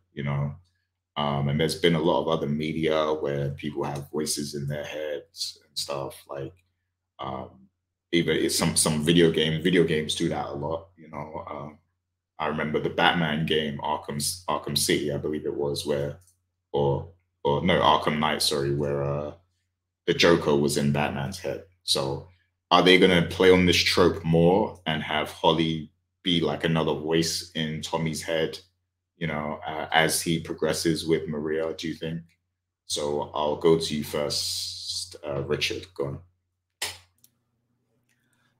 And there's been a lot of other media where people have voices in their heads and stuff. Like even it's some video games do that a lot. I remember the Batman game Arkham City, I believe it was, or no, Arkham Knight, sorry, where the Joker was in Batman's head. So are they going to play on this trope more and have Holly be like another voice in Tommy's head, as he progresses with Mireya, do you think? So I'll go to you first, Richard. Go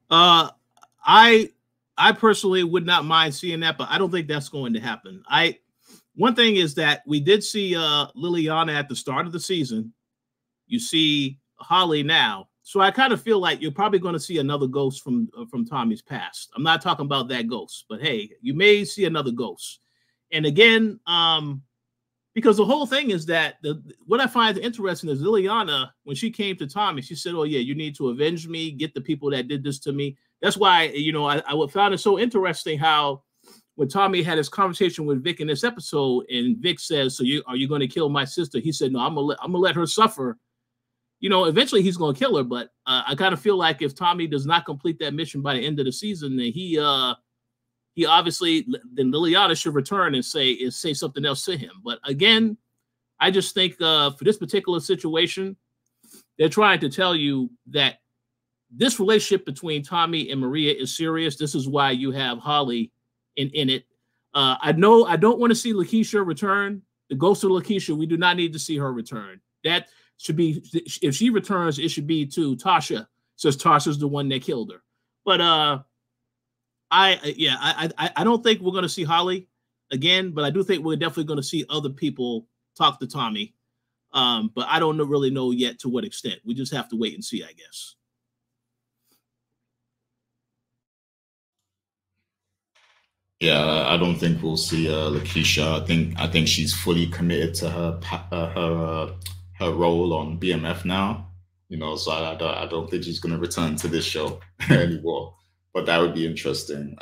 on. I personally would not mind seeing that, but I don't think that's going to happen. One thing is that we did see Liliana at the start of the season. You see Holly now. So I kind of feel like you're probably going to see another ghost from Tommy's past. I'm not talking about that ghost, but hey, you may see another ghost. And again, because the whole thing is that what I find interesting is Liliana, when she came to Tommy, she said, "Oh yeah, you need to avenge me, get the people that did this to me." That's why, I found it so interesting how when Tommy had his conversation with Vic in this episode, and Vic says, "So are you going to kill my sister?" He said, "No, I'm gonna let her suffer." Eventually he's going to kill her, but I kind of feel like if Tommy does not complete that mission by the end of the season, then he obviously, then Liliana should return and say something else to him. But again, I just think for this particular situation, they're trying to tell you that this relationship between Tommy and Mireya is serious. This is why you have Holly in it. I don't want to see Lakeisha return. The ghost of Lakeisha, we do not need to see her return. That should be, if she returns, it should be to Tasha, since Tasha's the one that killed her. But I don't think we're going to see Holly again, but I do think we're definitely going to see other people talk to Tommy. But I don't really know yet to what extent. We just have to wait and see, I guess. Yeah, I don't think we'll see Lakeisha. I think she's fully committed to her role on BMF now. So I don't think she's going to return to this show anymore. But that would be interesting.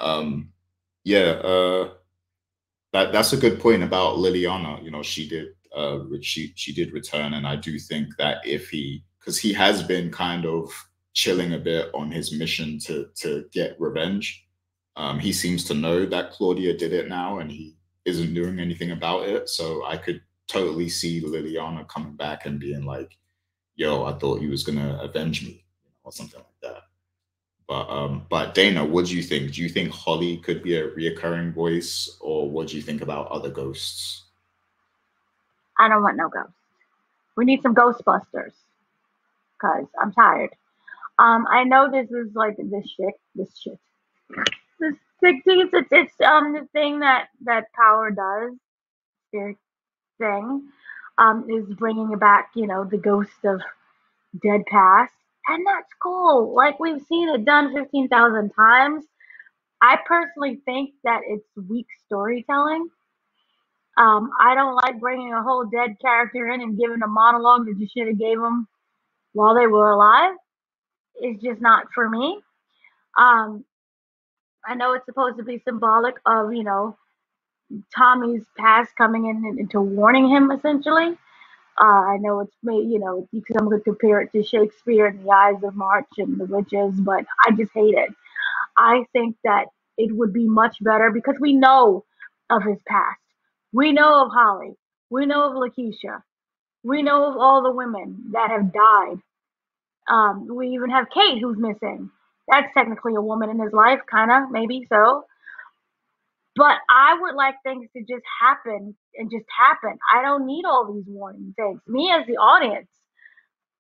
That's a good point about Liliana. She did return, and I do think that because he has been kind of chilling a bit on his mission to get revenge. He seems to know that Claudia did it now, and he isn't doing anything about it. So I could totally see Liliana coming back and being like, "Yo, I thought he was gonna avenge me," or something like that. But Dana, what do you think? Do you think Holly could be a reoccurring voice, or what do you think about other ghosts? I don't want no ghosts. We need some Ghostbusters, because I'm tired. I know this is like this shit. It's the thing that Power does, their thing, is bringing back, the ghost of dead past, and that's cool. Like, we've seen it done 15,000 times. I personally think that it's weak storytelling. I don't like bringing a whole dead character in and giving a monologue that you should have gave them while they were alive. It's just not for me. I know it's supposed to be symbolic of, Tommy's past coming in into warning him, essentially. I know it's made, because I'm going to compare it to Shakespeare and the Eyes of March and the witches, but I just hate it. I think that it would be much better because we know of his past. We know of Holly. We know of Lakeisha. We know of all the women that have died. We even have Kate, who's missing. That's technically a woman in his life, kind of, maybe so. But I would like things to just happen and just happen. I don't need all these warning things. Me as the audience,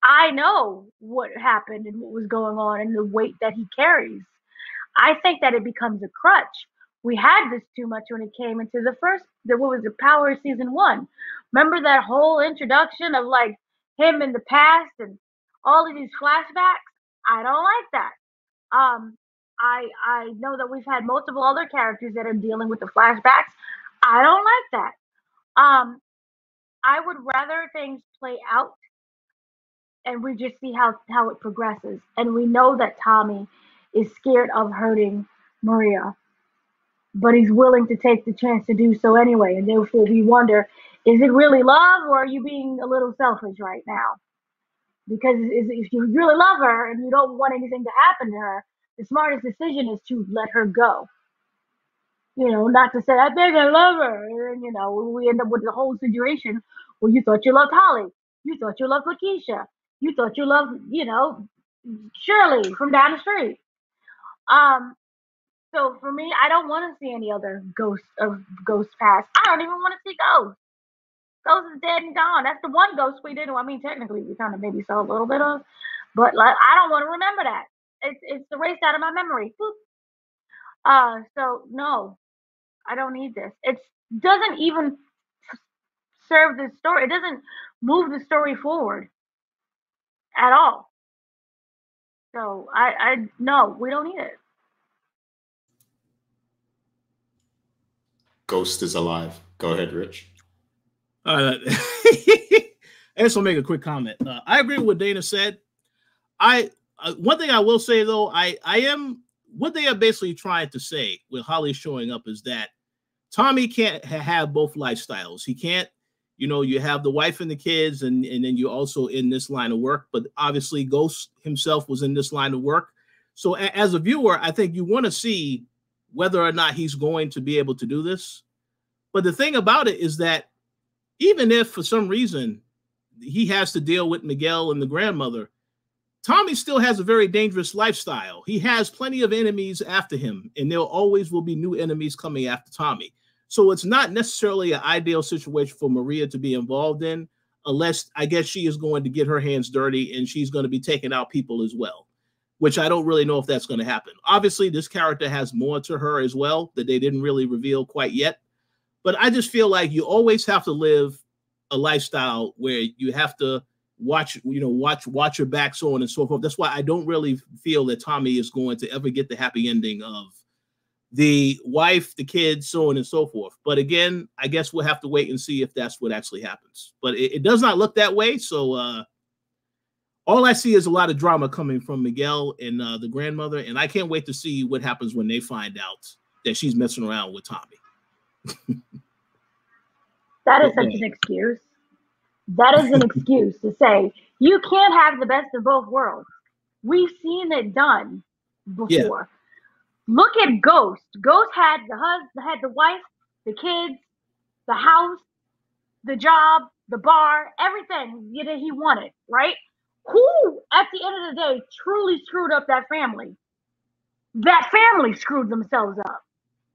I know what happened and what was going on and the weight that he carries. I think that it becomes a crutch. We had this too much when it came into what was the Power season 1. Remember that whole introduction of like him in the past and all of these flashbacks, I don't like that. I know that we've had multiple other characters that are dealing with the flashbacks. I don't like that. I would rather things play out and we just see how it progresses. And we know that Tommy is scared of hurting Mireya, but he's willing to take the chance to do so anyway. And therefore, we wonder, is it really love, or are you being a little selfish right now? Because if you really love her and you don't want anything to happen to her, the smartest decision is to let her go. You know, not to say, I think I love her. And, you know, we end up with the whole situation where you thought you loved Holly. You thought you loved Lakeisha. You thought you loved, you know, Shirley from down the street. So for me, I don't want to see any other ghost past. I don't even want to see Ghost. Ghost is dead and gone. That's the one ghost we did. Well, I mean, technically, we kind of maybe saw a little bit of, but like, I don't want to remember that. It's erased out of my memory. So no, I don't need this. It doesn't even serve the story. It doesn't move the story forward at all. So I no, we don't need it. Ghost is alive. Go ahead, Rich. I just want to make a quick comment. I agree with what Dana said. One thing I will say though, I am what they are basically trying to say with Holly showing up is that Tommy can't have both lifestyles. He can't, you know, you have the wife and the kids, and then you're also in this line of work. But obviously, Ghost himself was in this line of work. So as a viewer, I think you want to see whether or not he's going to be able to do this. But the thing about it is that even if for some reason he has to deal with Miguel and the grandmother, Tommy still has a very dangerous lifestyle. He has plenty of enemies after him, and there always will be new enemies coming after Tommy. So it's not necessarily an ideal situation for Mireya to be involved in, unless I guess she is going to get her hands dirty and she's going to be taking out people as well, which I don't really know if that's going to happen. Obviously, this character has more to her as well that they didn't really reveal quite yet. But I just feel like you always have to live a lifestyle where you have to watch your back, so on and so forth. That's why I don't really feel that Tommy is going to ever get the happy ending of the wife, the kids, so on and so forth. But again, I guess we'll have to wait and see if that's what actually happens. But it does not look that way. So all I see is a lot of drama coming from Miguel and the grandmother, and I can't wait to see what happens when they find out that she's messing around with Tommy. That is such an excuse. That is an excuse to say you can't have the best of both worlds. We've seen it done before. Yeah. Look at Ghost. Ghost had the husband, had the wife, the kids, the house, the job, the bar, everything that he wanted, right? Who, at the end of the day, truly screwed up that family? That family screwed themselves up.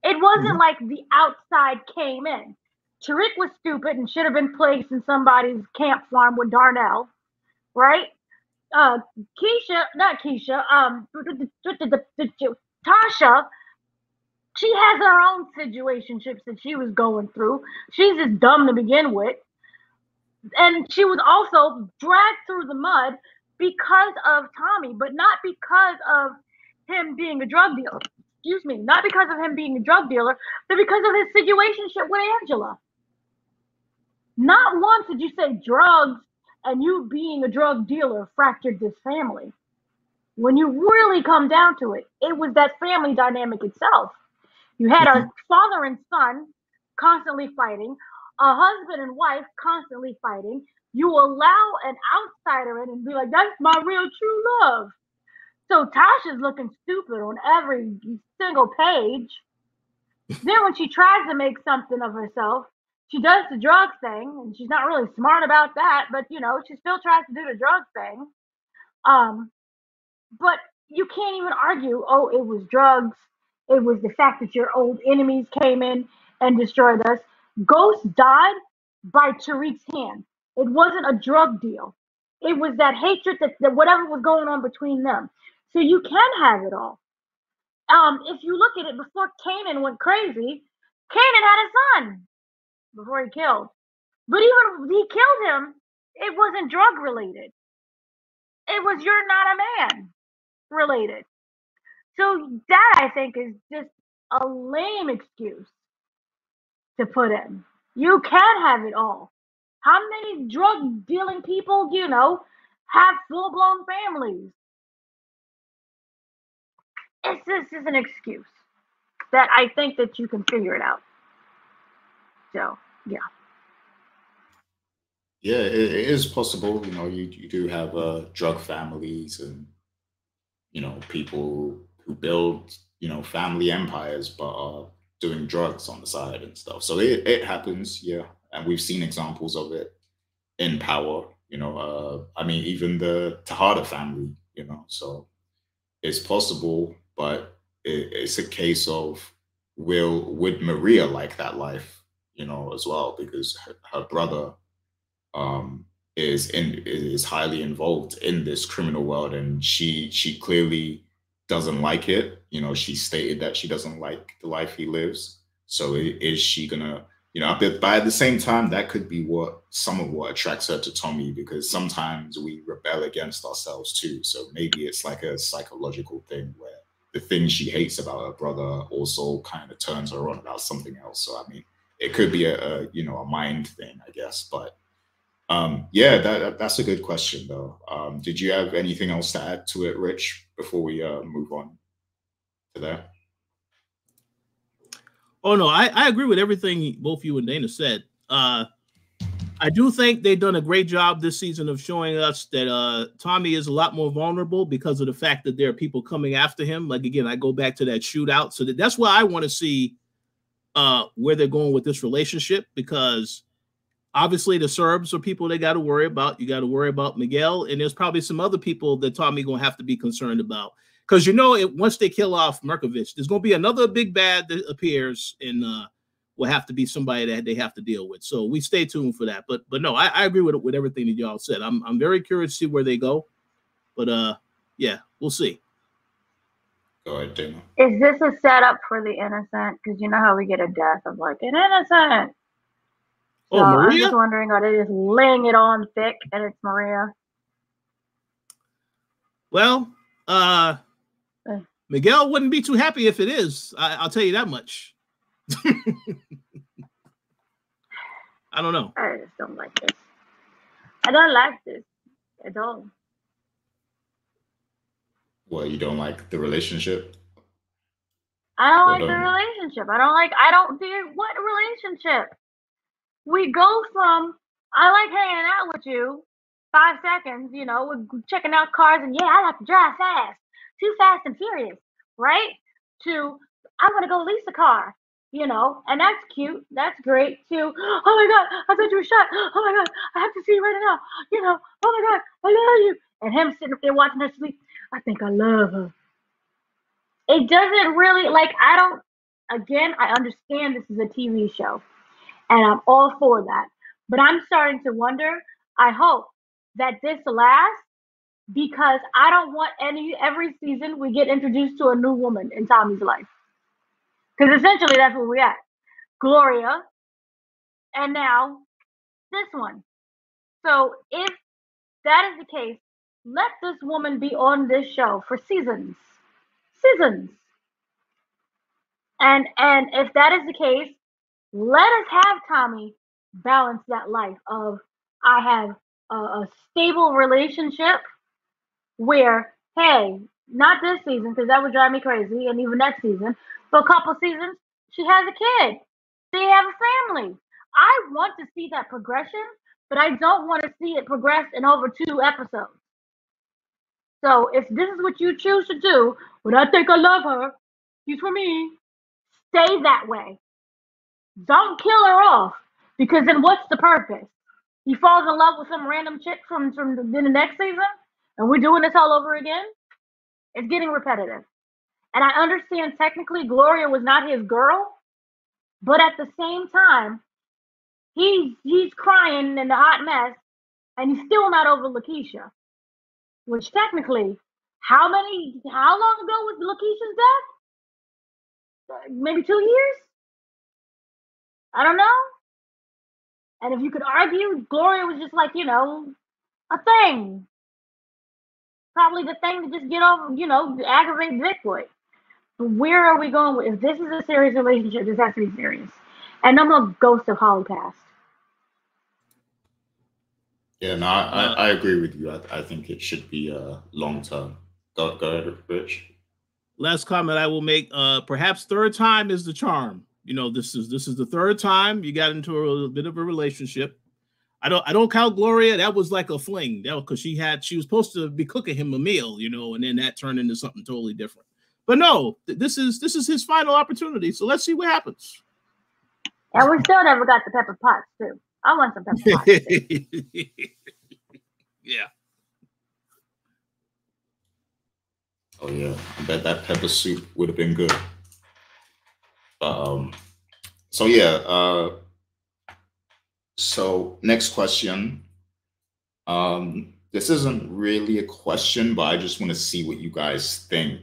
It wasn't like the outside came in. Tariq was stupid and should have been placed in somebody's camp farm with Darnell, right? Tasha, she has her own situationships that she was going through. She's just dumb to begin with. And she was also dragged through the mud because of Tommy, but not because of him being a drug dealer. Excuse me, not because of him being a drug dealer, but because of his situationship with Angela. Not once did you say drugs and you being a drug dealer fractured this family. When you really come down to it, it was that family dynamic itself. You had a father and son constantly fighting, a husband and wife constantly fighting. You allow an outsider in and be like, that's my real true love. So Tasha's looking stupid on every single page. Then when she tries to make something of herself, she does the drug thing, and she's not really smart about that, but, you know, she still tries to do the drug thing. But you can't even argue, oh, it was drugs. It was the fact that your old enemies came in and destroyed us. Ghost died by Tariq's hand. It wasn't a drug deal. It was that hatred that whatever was going on between them. So you can have it all. If you look at it, before Kanan went crazy, Kanan had a son before he killed. But even if he killed him, it wasn't drug related. it was "you're not a man" related. So that, I think, is just a lame excuse to put in. You can have it all. How many drug dealing people, have full blown families? This is an excuse that I think that you can figure it out. So yeah. Yeah, it is possible. You do have drug families and people who build family empires but are doing drugs on the side and stuff. So it happens, yeah, and we've seen examples of it in power. I mean, even the Tejada family. So it's possible, but it's a case of would Mireya like that life, as well, because her brother um, is highly involved in this criminal world, and she clearly doesn't like it. She stated that she doesn't like the life he lives. So is she gonna, but at the same time, that could be some of what attracts her to Tommy, because sometimes we rebel against ourselves too. So maybe it's like a psychological thing where the things she hates about her brother also kind of turns her on about something else. So I mean, it could be a mind thing, I guess. But yeah, that's a good question, though. Did you have anything else to add to it, Rich, before we move on to that? Oh no, I agree with everything both you and Dana said. I do think they've done a great job this season of showing us that Tommy is a lot more vulnerable because of the fact that there are people coming after him. Like again, I go back to that shootout, so that's why I want to see where they're going with this relationship, because obviously the Serbs are people they got to worry about. You got to worry about Miguel, and there's probably some other people that Tommy gonna have to be concerned about, because once they kill off Murkovich, there's gonna be another big bad that appears, and will have to be somebody that they have to deal with. So we stay tuned for that. But no, I agree with everything that y'all said. I'm very curious to see where they go. But yeah, we'll see. Go ahead, Dana. Is this a setup for the innocent? Because you know how we get a death of like an innocent. So Oh, I'm just Mireya? wondering, are they just laying it on thick and it's Mireya? Well, Miguel wouldn't be too happy if it is. I'll tell you that much. I don't know. I just don't like this. I don't like this at all. Well, you don't like the relationship? I don't What like the don't you? relationship. I don't do what relationship? We go from I like hanging out with you 5 seconds, we're checking out cars and yeah, I like to drive fast. Too fast and furious, right? To I want to go lease a car, and that's cute. That's great too. Oh my god, I thought you were shot. Oh my god, I have to see you right now. Oh my god, I love you. And him sitting up there watching her sleep. I think I love her. It doesn't really I don't again, I understand this is a TV show and I'm all for that. But I'm starting to wonder, I hope that this lasts because I don't want every season we get introduced to a new woman in Tommy's life. Because essentially that's where we're at. Gloria, and now this one. So if that is the case, let this woman be on this show for seasons. Seasons. And if that is the case, let us have Tommy balance that life of I have a stable relationship where, hey, not this season because that would drive me crazy, and even next season, but a couple seasons, she has a kid. They have a family. I want to see that progression, but I don't want to see it progress in over 2 episodes. So if this is what you choose to do, when I think I love her, she's for me, stay that way. Don't kill her off, because then what's the purpose? He falls in love with some random chick from the next season, and we're doing this all over again. It's getting repetitive. And I understand technically Gloria was not his girl, but at the same time, he's crying in the hot mess, and he's still not over Lakeisha. Which technically, how long ago was Lakeisha's death? Maybe 2 years? I don't know. And if you could argue, Gloria was just like, a thing. probably the thing to just get over, aggravate Vic with. But where are we going with? If this is a serious relationship, this has to be serious. And no more ghost of Holly Past. Yeah, no, I agree with you. I think it should be long term. Go ahead, Rich. Last comment I will make: perhaps third time is the charm. This is the third time you got into a bit of a relationship. I don't count Gloria. That was like a fling. That was because she was supposed to be cooking him a meal, and then that turned into something totally different. But no, this is his final opportunity. So let's see what happens. And we still never got the pepper pots too. I want some pepper pots too. Yeah. Oh yeah, I bet that pepper soup would have been good. So yeah. So next question. This isn't really a question, but I just want to see what you guys think,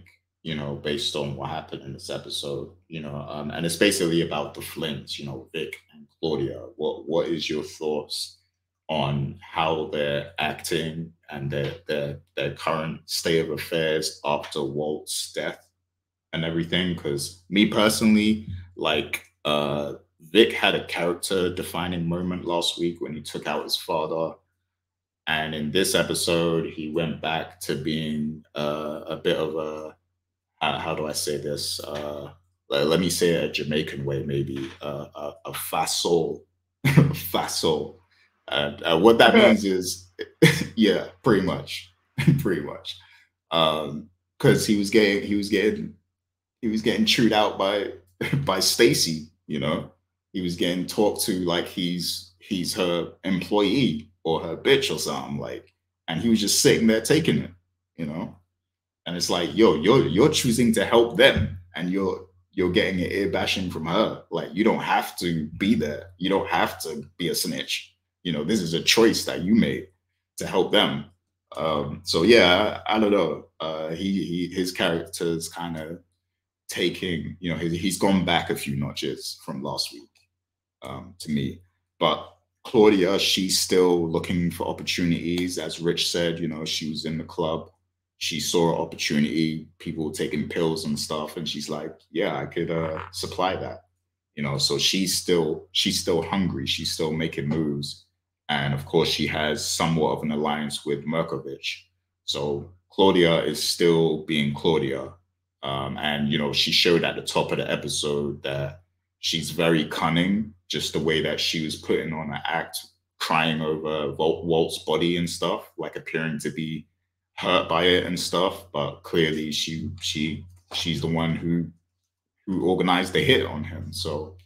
based on what happened in this episode, and it's basically about the Flints, Vic and Claudia. What is your thoughts on how they're acting and their current state of affairs after Walt's death and everything? Because me personally, like, Vic had a character defining moment last week when he took out his father. And in this episode, he went back to being a bit of a, how do I say this? Let me say it a Jamaican way, maybe a facile, facile. And what that means is, yeah, pretty much, pretty much, because he was getting chewed out by Stacy. He was getting talked to like he's her employee or her bitch or something, like, and he was just sitting there taking it, and it's like, yo, you're choosing to help them, and you're getting an ear bashing from her. Like, you don't have to be there, you don't have to be a snitch. This is a choice that you made to help them. So yeah, I don't know. His character's kind of taking, he's gone back a few notches from last week, to me. But Claudia, she's still looking for opportunities. As Rich said, she was in the club. She saw an opportunity, people taking pills and stuff, and she's like, yeah, I could supply that. So she's still hungry. She's still making moves. And of course, she has somewhat of an alliance with Murkovich. So Claudia is still being Claudia. And she showed at the top of the episode that she's very cunning, just the way that she was putting on an act, crying over Walt's body and stuff, like appearing to be hurt by it and stuff. But clearly she's the one who organized the hit on him. So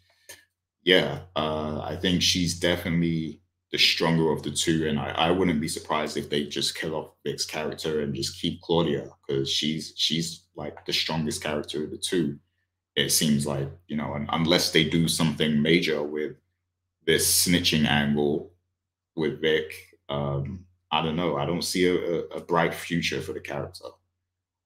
yeah, I think she's definitely the stronger of the two, and I wouldn't be surprised if they just kill off Vic's character and just keep Claudia, because she's like the strongest character of the two. It seems like, and unless they do something major with this snitching angle with Vic, I don't know. I don't see a bright future for the character.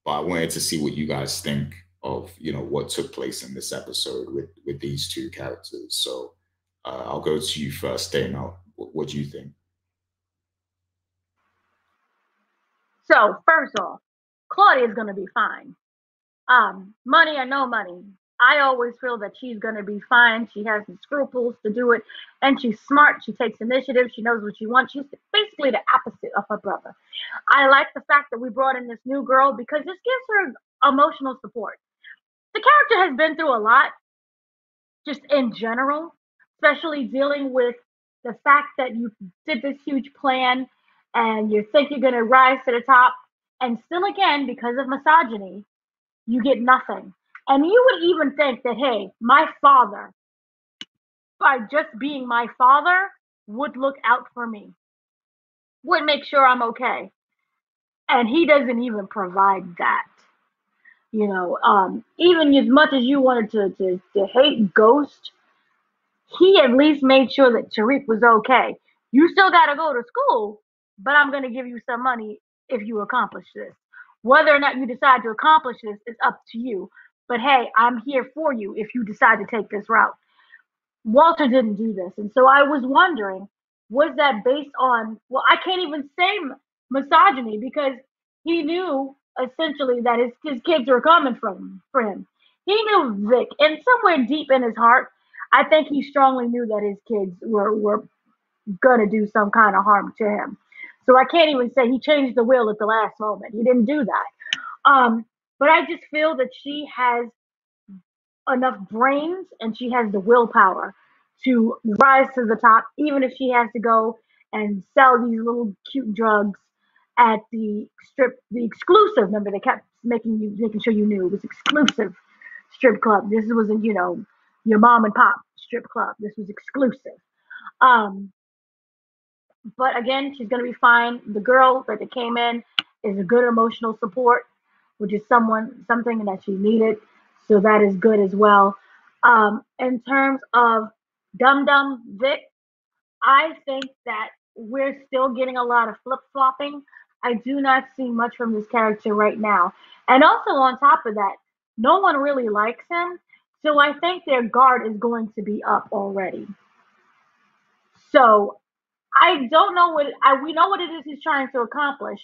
But I wanted to see what you guys think of, what took place in this episode with these two characters. So I'll go to you first, Dana. What do you think? So first off, Claudia's gonna be fine. Money or no money, I always feel that she's gonna be fine. She has the scruples to do it, and she's smart. She takes initiative. She knows what she wants. She's basically the opposite of her brother. I like the fact that we brought in this new girl because this gives her emotional support. The character has been through a lot, just in general, especially dealing with the fact that you did this huge plan and you think you're going to rise to the top, and still again, because of misogyny, you get nothing. And you would even think that, hey, my father, by just being my father, would look out for me, would make sure I'm okay. And he doesn't even provide that. Even as much as you wanted to hate Ghost, he at least made sure that Tariq was okay. You still got to go to school, but I'm going to give you some money if you accomplish this. Whether or not you decide to accomplish this is up to you. But hey, I'm here for you if you decide to take this route. Walter didn't do this. And so I was wondering, was that based on, well, I can't even say misogyny because he knew essentially that his kids were coming for him. He knew Vic, and somewhere deep in his heart, I think he strongly knew that his kids were gonna do some kind of harm to him. So I can't even say he changed the will at the last moment. He didn't do that. But I just feel that she has enough brains and she has the willpower to rise to the top, even if she has to go and sell these little cute drugs at the exclusive. Remember, they kept making sure you knew it was exclusive strip club. This wasn't, your mom and pop strip club. This was exclusive. Um, but again, she's gonna be fine. The girl that they came in is a good emotional support, which is something that she needed. So that is good as well. In terms of Dum Dum Vic, I think that we're still getting a lot of flip flopping. I do not see much from this character right now. And also on top of that, no one really likes him. So I think their guard is going to be up already. So I don't know we know what it is he's trying to accomplish,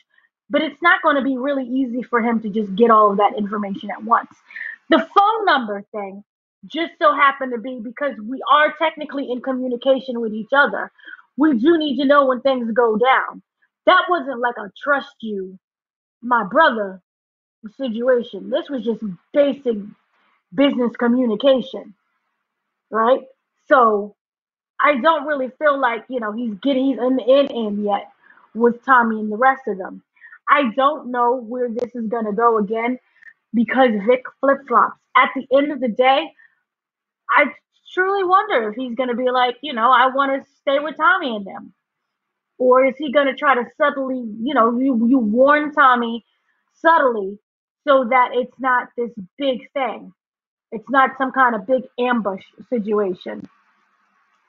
but it's not going to be really easy for him to just get all of that information at once. The phone number thing just so happened to be because we are technically in communication with each other. We do need to know when things go down. That wasn't like a trust you, my brother situation. This was just basic business communication, right? So I don't really feel like, he's in yet with Tommy and the rest of them. I don't know where this is gonna go again because Vic flip flops. At the end of the day, I truly wonder if he's gonna be like, I want to stay with Tommy and them, or is he gonna try to subtly, you warn Tommy subtly so that it's not this big thing. It's not some kind of big ambush situation.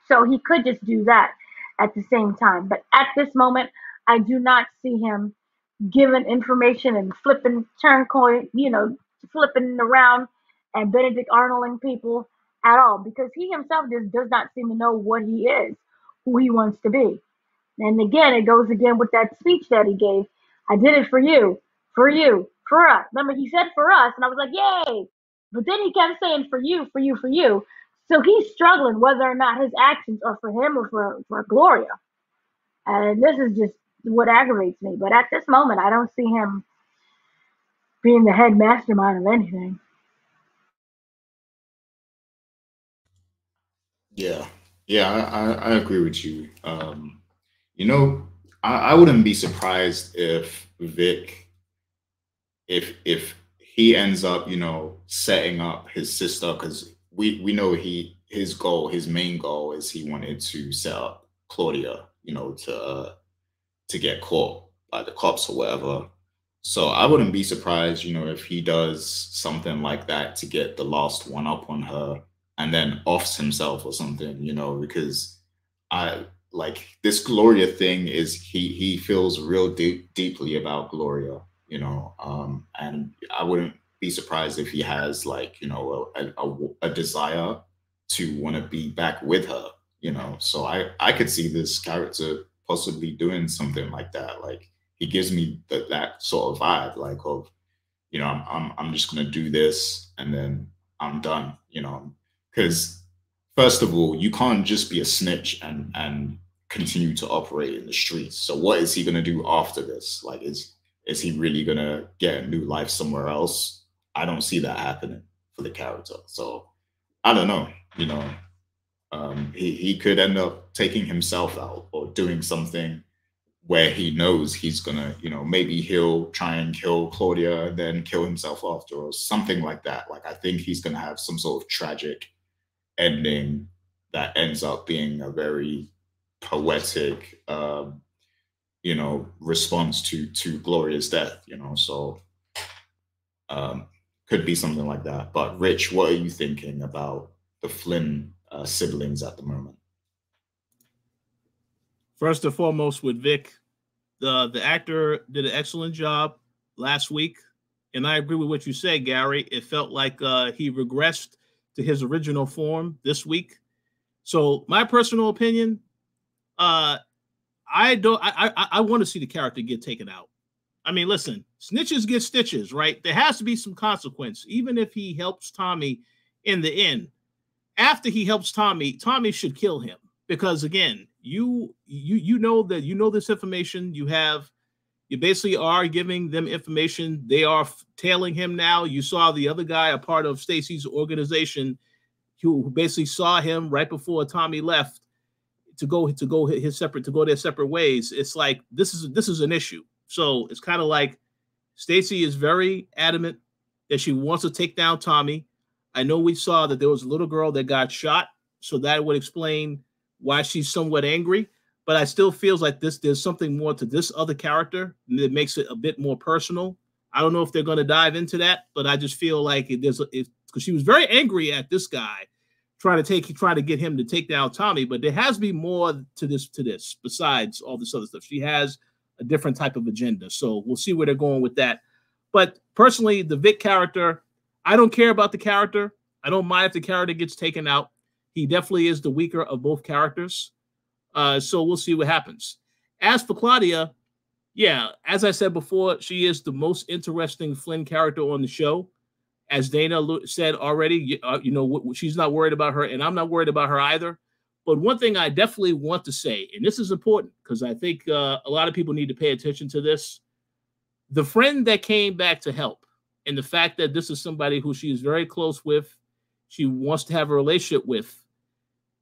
So he could just do that at the same time. But at this moment, I do not see him giving information and flipping turncoin, flipping around and Benedict Arnolding people at all because he himself just does not seem to know what he is, who he wants to be. And again, it goes again with that speech that he gave. I did it for you, for us. Remember, he said for us, and I was like, yay. But then he kept saying for you, for you, for you. So he's struggling whether or not his actions are for him or for Gloria. And this is just what aggravates me. But at this moment, I don't see him being the head mastermind of anything. Yeah, yeah, I agree with you. You know, I wouldn't be surprised if Vic, if he ends up, setting up his sister, because we know his main goal is he wanted to set up Claudia, to get caught by the cops or whatever. So I wouldn't be surprised, if he does something like that to get the last one up on her and then offs himself or something, because I like this Gloria thing is he feels real deeply about Gloria, and I wouldn't be surprised if he has like, a desire to want to be back with her, So I could see this character possibly doing something like that. Like he gives me that sort of vibe, like of, I'm just gonna do this and then I'm done, because first of all, you can't just be a snitch and continue to operate in the streets. So what is he gonna do after this? Like, is he really gonna get a new life somewhere else? I don't see that happening for the character. So I don't know, he could end up taking himself out or doing something where he knows he's gonna, maybe he'll try and kill Claudia and then kill himself after or something like that. Like I think he's gonna have some sort of tragic ending that ends up being a very poetic, response to Gloria's death, So could be something like that. But Rich, what are you thinking about the Flynn siblings at the moment? First and foremost, with Vic, the actor did an excellent job last week, and I agree with what you said, Gary. It felt like he regressed to his original form this week. So, my personal opinion, I want to see the character get taken out. I mean, listen, snitches get stitches, right? There has to be some consequence, even if he helps Tommy in the end. After he helps Tommy, Tommy should kill him because again, you know that you know this information. You basically are giving them information. They are tailing him now. You saw the other guy, a part of Stacy's organization, who basically saw him right before Tommy left to go their separate ways. It's like this is an issue. So it's kind of like Stacy is very adamant that she wants to take down Tommy. I know we saw that there was a little girl that got shot, so that would explain why she's somewhat angry. But I still feels like there's something more to this other character that makes it a bit more personal. I don't know if they're going to dive into that, but I just feel like because she was very angry at this guy trying to get him to take down Tommy. But there has to be more to this besides all this other stuff. She has a different type of agenda, so we'll see where they're going with that. But personally, the Vic character, I don't care about the character. I don't mind if the character gets taken out. He definitely is the weaker of both characters. So we'll see what happens. As for Claudia, yeah, as I said before, she is the most interesting Flynn character on the show. As Dana said already, she's not worried about her, and I'm not worried about her either. But one thing I definitely want to say, and this is important because I think a lot of people need to pay attention to this. The friend that came back to help, and the fact that this is somebody who she is very close with, she wants to have a relationship with.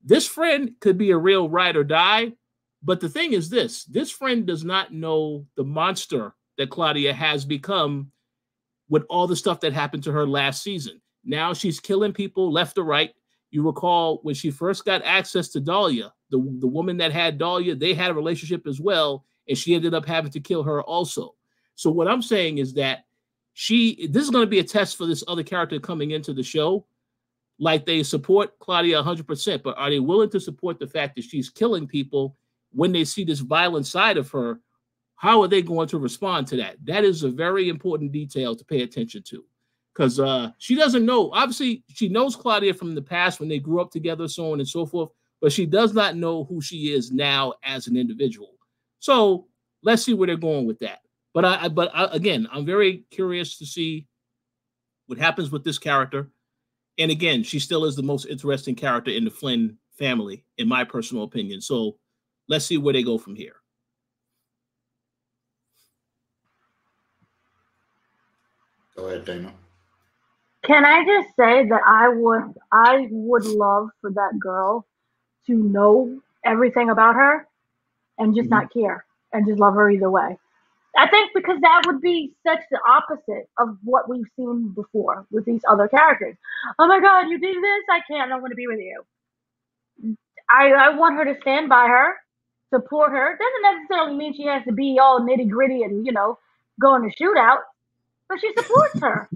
This friend could be a real ride or die, but the thing is this friend does not know the monster that Claudia has become with all the stuff that happened to her last season. Now she's killing people left or right. You recall when she first got access to Dahlia, the woman that had Dahlia, they had a relationship as well, and she ended up having to kill her also. So what I'm saying is that this is going to be a test for this other character coming into the show. Like they support Claudia 100%, but are they willing to support the fact that she's killing people when they see this violent side of her? How are they going to respond to that? That is a very important detail to pay attention to because she doesn't know. Obviously, she knows Claudia from the past when they grew up together, so on and so forth, but she does not know who she is now as an individual. So let's see where they're going with that. But again, I'm very curious to see what happens with this character. And again, she still is the most interesting character in the Flynn family, in my personal opinion. So let's see where they go from here. Go ahead, Dana. Can I just say that I would love for that girl to know everything about her and just not care and just love her either way. I think because that would be such the opposite of what we've seen before with these other characters. Oh my God, you did this? I can't. I want to be with you. I want her to stand by her, support her. Doesn't necessarily mean she has to be all nitty gritty and, go in a shootout, but she supports her.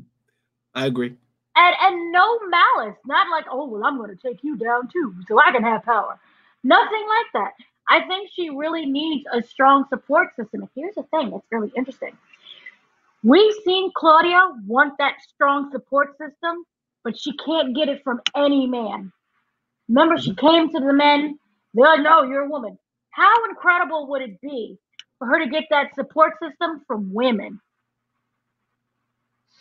I agree. And no malice. Not like, oh, well, I'm going to take you down too so I can have power. Nothing like that. I think she really needs a strong support system. And here's the thing that's really interesting. We've seen Claudia want that strong support system, but she can't get it from any man. Remember, she came to the men. They're like, no, you're a woman. How incredible would it be for her to get that support system from women?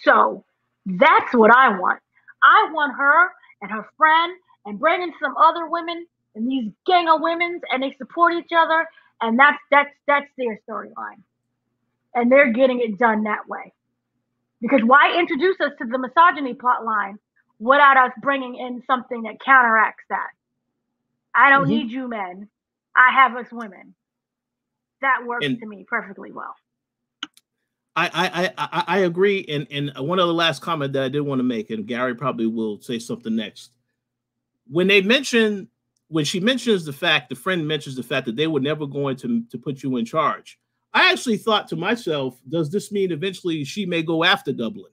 So that's what I want. I want her and her friend and bringing some other women and these gang of women, and they support each other, and that's their storyline. And they're getting it done that way. Because why introduce us to the misogyny plot line without us bringing in something that counteracts that? I don't need you men. I have us women. That works to me perfectly well. I agree. And one other last comment that I did want to make, and Gary probably will say something next. When she mentions the friend mentions the fact that they were never going to put you in charge, I actually thought to myself, does this mean eventually she may go after Dublin?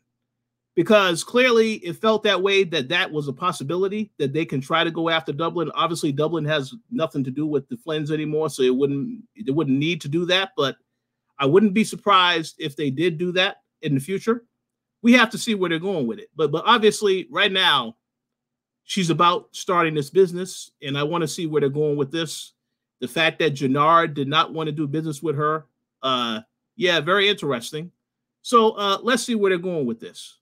Because clearly it felt that way, that was a possibility that they can try to go after Dublin. Obviously, Dublin has nothing to do with the Flynns anymore, so it wouldn't need to do that. But I wouldn't be surprised if they did do that in the future. We have to see where they're going with it. But obviously, right now, she's about starting this business, and I want to see where they're going with this. The fact that Jenard did not want to do business with her, Yeah, very interesting. So let's see where they're going with this,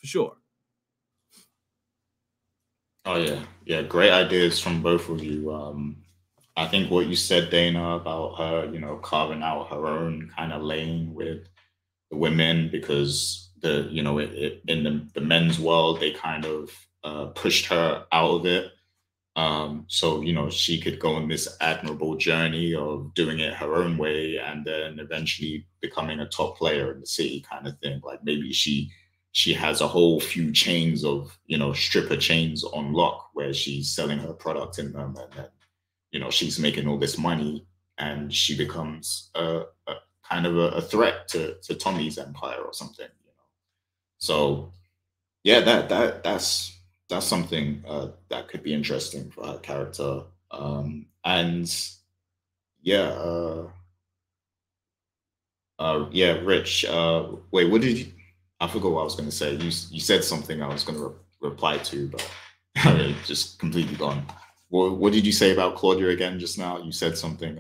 for sure. Oh yeah, yeah, great ideas from both of you. I think what you said, Dana, about her, carving out her own kind of lane with the women, because in the men's world they kind of pushed her out of it. So she could go on this admirable journey of doing it her own way, and then eventually becoming a top player in the city, kind of thing. Like maybe she has a whole few chains of stripper chains on lock where she's selling her product in them, and then she's making all this money, and she becomes a kind of a threat to Tommy's empire or something. So yeah, that's something that could be interesting for her character. And yeah, yeah, Rich. Wait, what did you? I forgot what I was going to say. You said something I was going to reply to, but just completely gone. What did you say about Claudia again just now? You said something.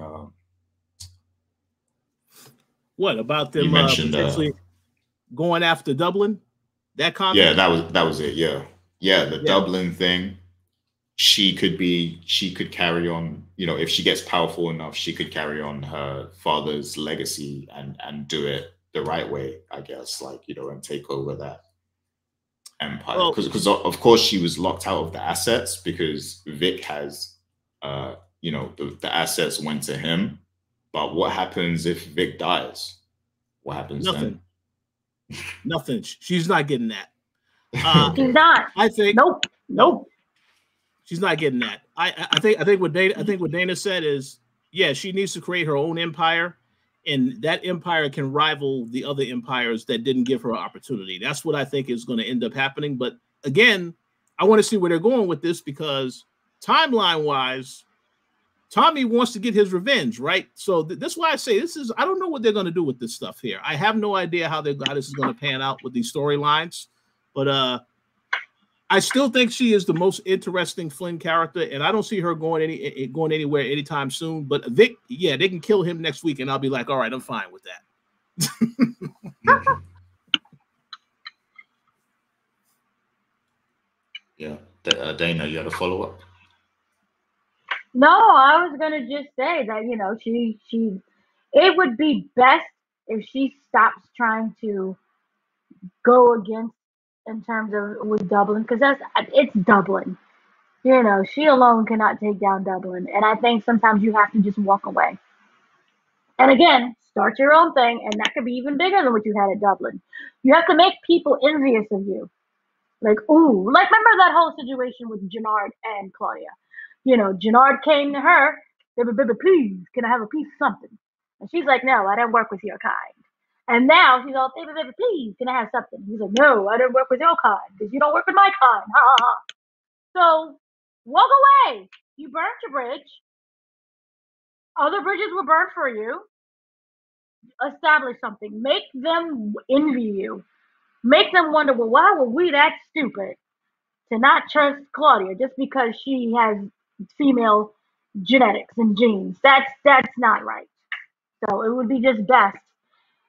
What about them You mentioned potentially going after Dublin? That comment? Yeah, that was it. Yeah, yeah, the Dublin thing. She could carry on. If she gets powerful enough, she could carry on her father's legacy and do it the right way, I guess. Like and take over that empire, because of course she was locked out of the assets because Vic has the assets went to him. But what happens if Vic dies? What happens Nothing. then? Nothing. She's not getting that. She's not. I think nope. She's not getting that. I think what Dana said is, yeah, she needs to create her own empire, and that empire can rival the other empires that didn't give her an opportunity. That's what I think is going to end up happening. But again, I want to see where they're going with this, because timeline-wise, Tommy wants to get his revenge, right? So that's why I say I don't know what they're going to do with this stuff here. I have no idea how this is going to pan out with these storylines, but I still think she is the most interesting Flynn character, and I don't see her going anywhere anytime soon. But Vic, yeah, they can kill him next week, and I'll be like, all right, I'm fine with that. Yeah, Dana, you had a follow up? No, I was gonna just say that she it would be best if she stops trying to go against in terms of with Dublin, because it's Dublin. She alone cannot take down Dublin, and I think sometimes you have to just walk away. And again, start your own thing, and that could be even bigger than what you had at Dublin. You have to make people envious of you. Like, ooh, like remember that whole situation with Jenard and Claudia. Jenard came to her, baby, please, can I have a piece of something? And she's like, no, I don't work with your kind. And now she's all, baby, please, can I have something? He's like, no, I don't work with your kind because you don't work with my kind. Ha ha ha. So walk away. You burnt your bridge. Other bridges were burnt for you. Establish something. Make them envy you. Make them wonder, well, why were we that stupid to not trust Claudia just because she has female genetics and genes? That's not right. So it would be just best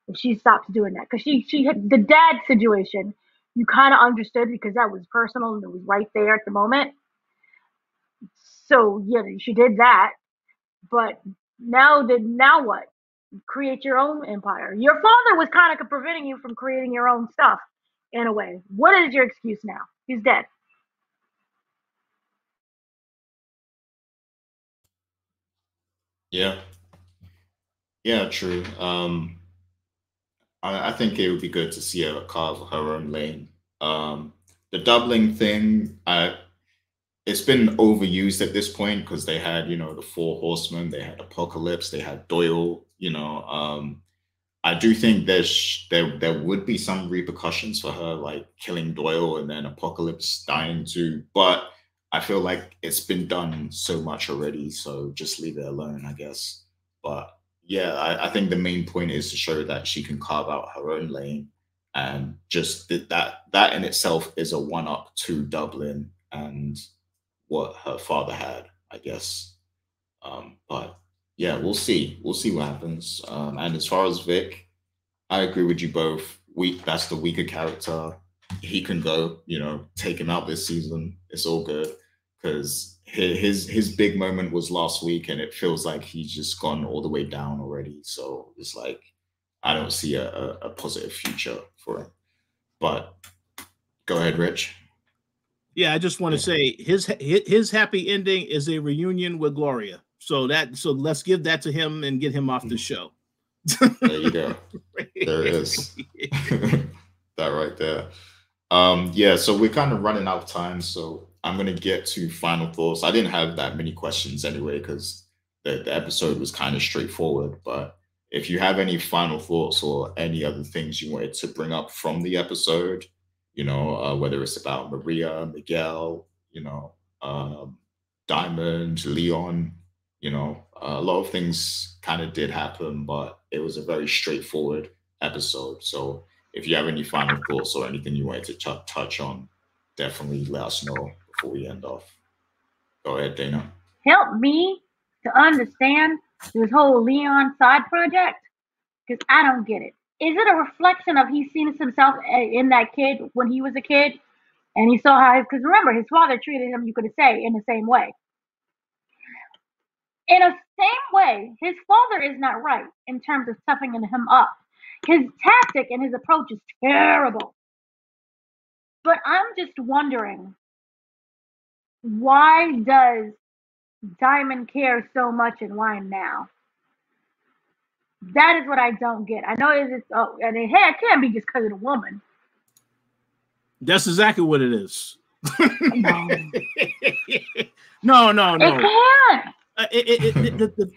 if she stopped doing that, because she had the dad situation. You kind of understood because that was personal and it was right there at the moment. So yeah, she did that. But now what? Create your own empire. Your father was kind of preventing you from creating your own stuff in a way. What is your excuse now? He's dead. Yeah. Yeah, true. I think it would be good to see her carve her own lane. The doubling thing, it's been overused at this point because they had, the Four Horsemen, they had Apocalypse, they had Doyle. I do think there would be some repercussions for her, like killing Doyle and then Apocalypse dying too. But I feel like it's been done so much already, so just leave it alone, I guess. But yeah, I think the main point is to show that she can carve out her own lane, and just that in itself is a one-up to Dublin and what her father had, I guess. But yeah, we'll see. We'll see what happens. And as far as Vic, I agree with you both. That's the weaker character. He can go, take him out this season. It's all good because his big moment was last week, and it feels like he's just gone all the way down already. So it's like I don't see a positive future for him. But go ahead, Rich. Yeah, I just want to say his happy ending is a reunion with Gloria. So let's give that to him and get him off the show. There you go. There it is. That right there. Yeah, so we're kind of running out of time, so I'm gonna get to final thoughts. I didn't have that many questions anyway because the episode was kind of straightforward. But if you have any final thoughts or any other things you wanted to bring up from the episode, whether it's about Mireya, Miguel, Diamond, Leon, a lot of things kind of did happen, but it was a very straightforward episode. So if you have any final thoughts or anything you wanted to touch on, definitely let us know before we end off. Go ahead, Dana. Help me to understand this whole Leon side project because I don't get it. Is it a reflection of he seen himself in that kid when he was a kid and he saw how, because remember, his father treated him, you could say, in the same way. In a same way, his father is not right in terms of toughening him up. His tactic and his approach is terrible. But I'm just wondering, why does Diamond care so much and why now? That is what I don't get. I know it can't be just because of the woman. That's exactly what it is. No. No. It can't.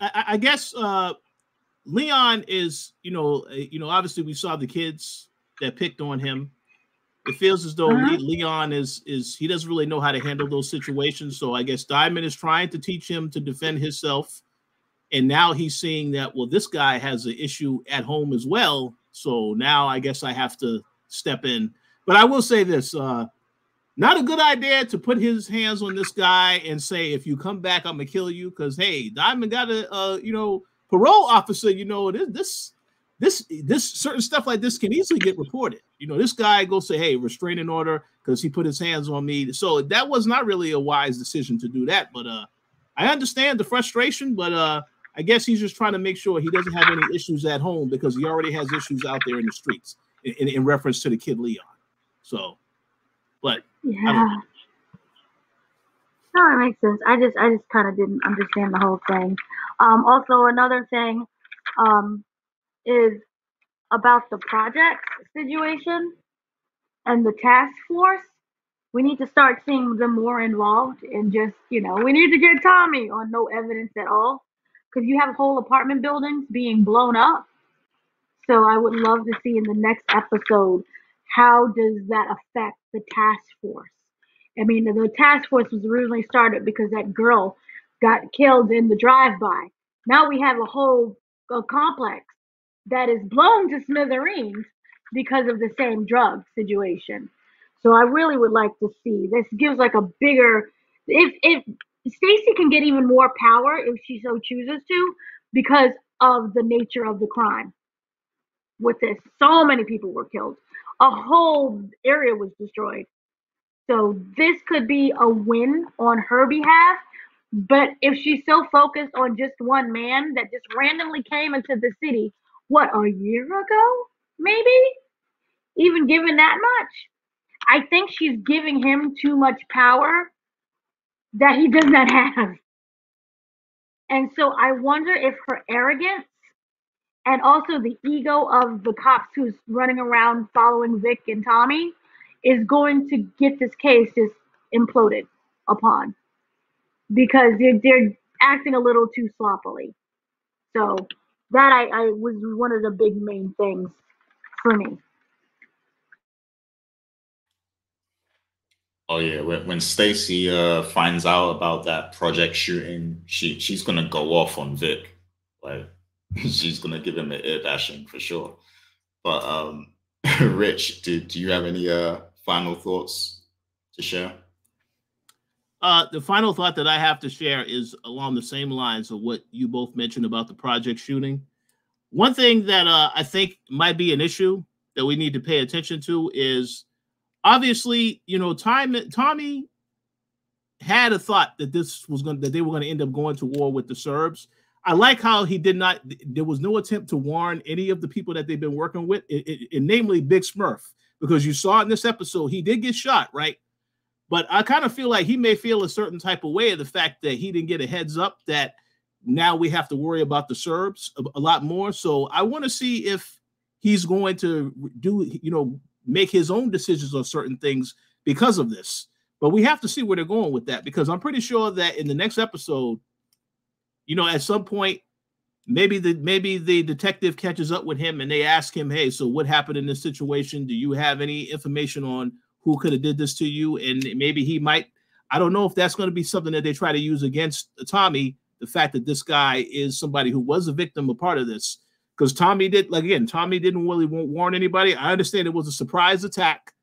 I guess Leon is, obviously we saw the kids that picked on him. It feels as though Leon is he doesn't really know how to handle those situations. So I guess Diamond is trying to teach him to defend himself. And now he's seeing that, well, this guy has an issue at home as well. So now I guess I have to step in. But I will say this, not a good idea to put his hands on this guy and say, if you come back, I'm going to kill you. Because, hey, Diamond got a, parole officer, this certain stuff like this can easily get reported. This guy goes say, hey, restraining order because he put his hands on me. So that was not really a wise decision to do that. But I understand the frustration, but I guess he's just trying to make sure he doesn't have any issues at home because he already has issues out there in the streets in reference to the kid Leon. So, but yeah. No, it makes sense. I just kind of didn't understand the whole thing. Also, another thing is about the project situation and the task force. We need to start seeing them more involved in just, we need to get Tommy on no evidence at all because you have whole apartment buildings being blown up. So I would love to see in the next episode, how does that affect the task force? I mean, the task force was originally started because that girl got killed in the drive-by. Now we have a whole complex that is blown to smithereens because of the same drug situation. So I really would like to see this gives like a bigger, if Stacy can get even more power if she so chooses to, because of the nature of the crime. With this, so many people were killed. A whole area was destroyed. So this could be a win on her behalf. But if she's so focused on just one man that just randomly came into the city, a year ago? Maybe? Even given that much? I think she's giving him too much power that he does not have. And so I wonder if her arrogance and also the ego of the cops who's running around following Vic and Tommy is going to get this case just imploded upon because they're acting a little too sloppily. So that I was one of the big main things for me. Oh yeah, when Stacy finds out about that project shooting, she's gonna go off on Vic, like she's gonna give him an ear bashing for sure. But Rich, do you have any final thoughts to share? The final thought that I have to share is along the same lines of what you both mentioned about the project shooting. One thing that I think might be an issue that we need to pay attention to is obviously, Tommy had a thought that that they were going to end up going to war with the Serbs. I like how there was no attempt to warn any of the people that they've been working with, namely Big Smurf, because you saw in this episode, he did get shot, right? But I kind of feel like he may feel a certain type of way of the fact that he didn't get a heads up that now we have to worry about the Serbs a lot more. So I want to see if he's going to make his own decisions on certain things because of this. But we have to see where they're going with that, because I'm pretty sure that in the next episode, at some point, maybe the detective catches up with him and they ask him, hey, so what happened in this situation? Do you have any information on who could have did this to you? And maybe he might, I don't know if that's going to be something that they try to use against Tommy, the fact that this guy is somebody who was a victim, a part of this. Because Tommy didn't really warn anybody. I understand it was a surprise attack,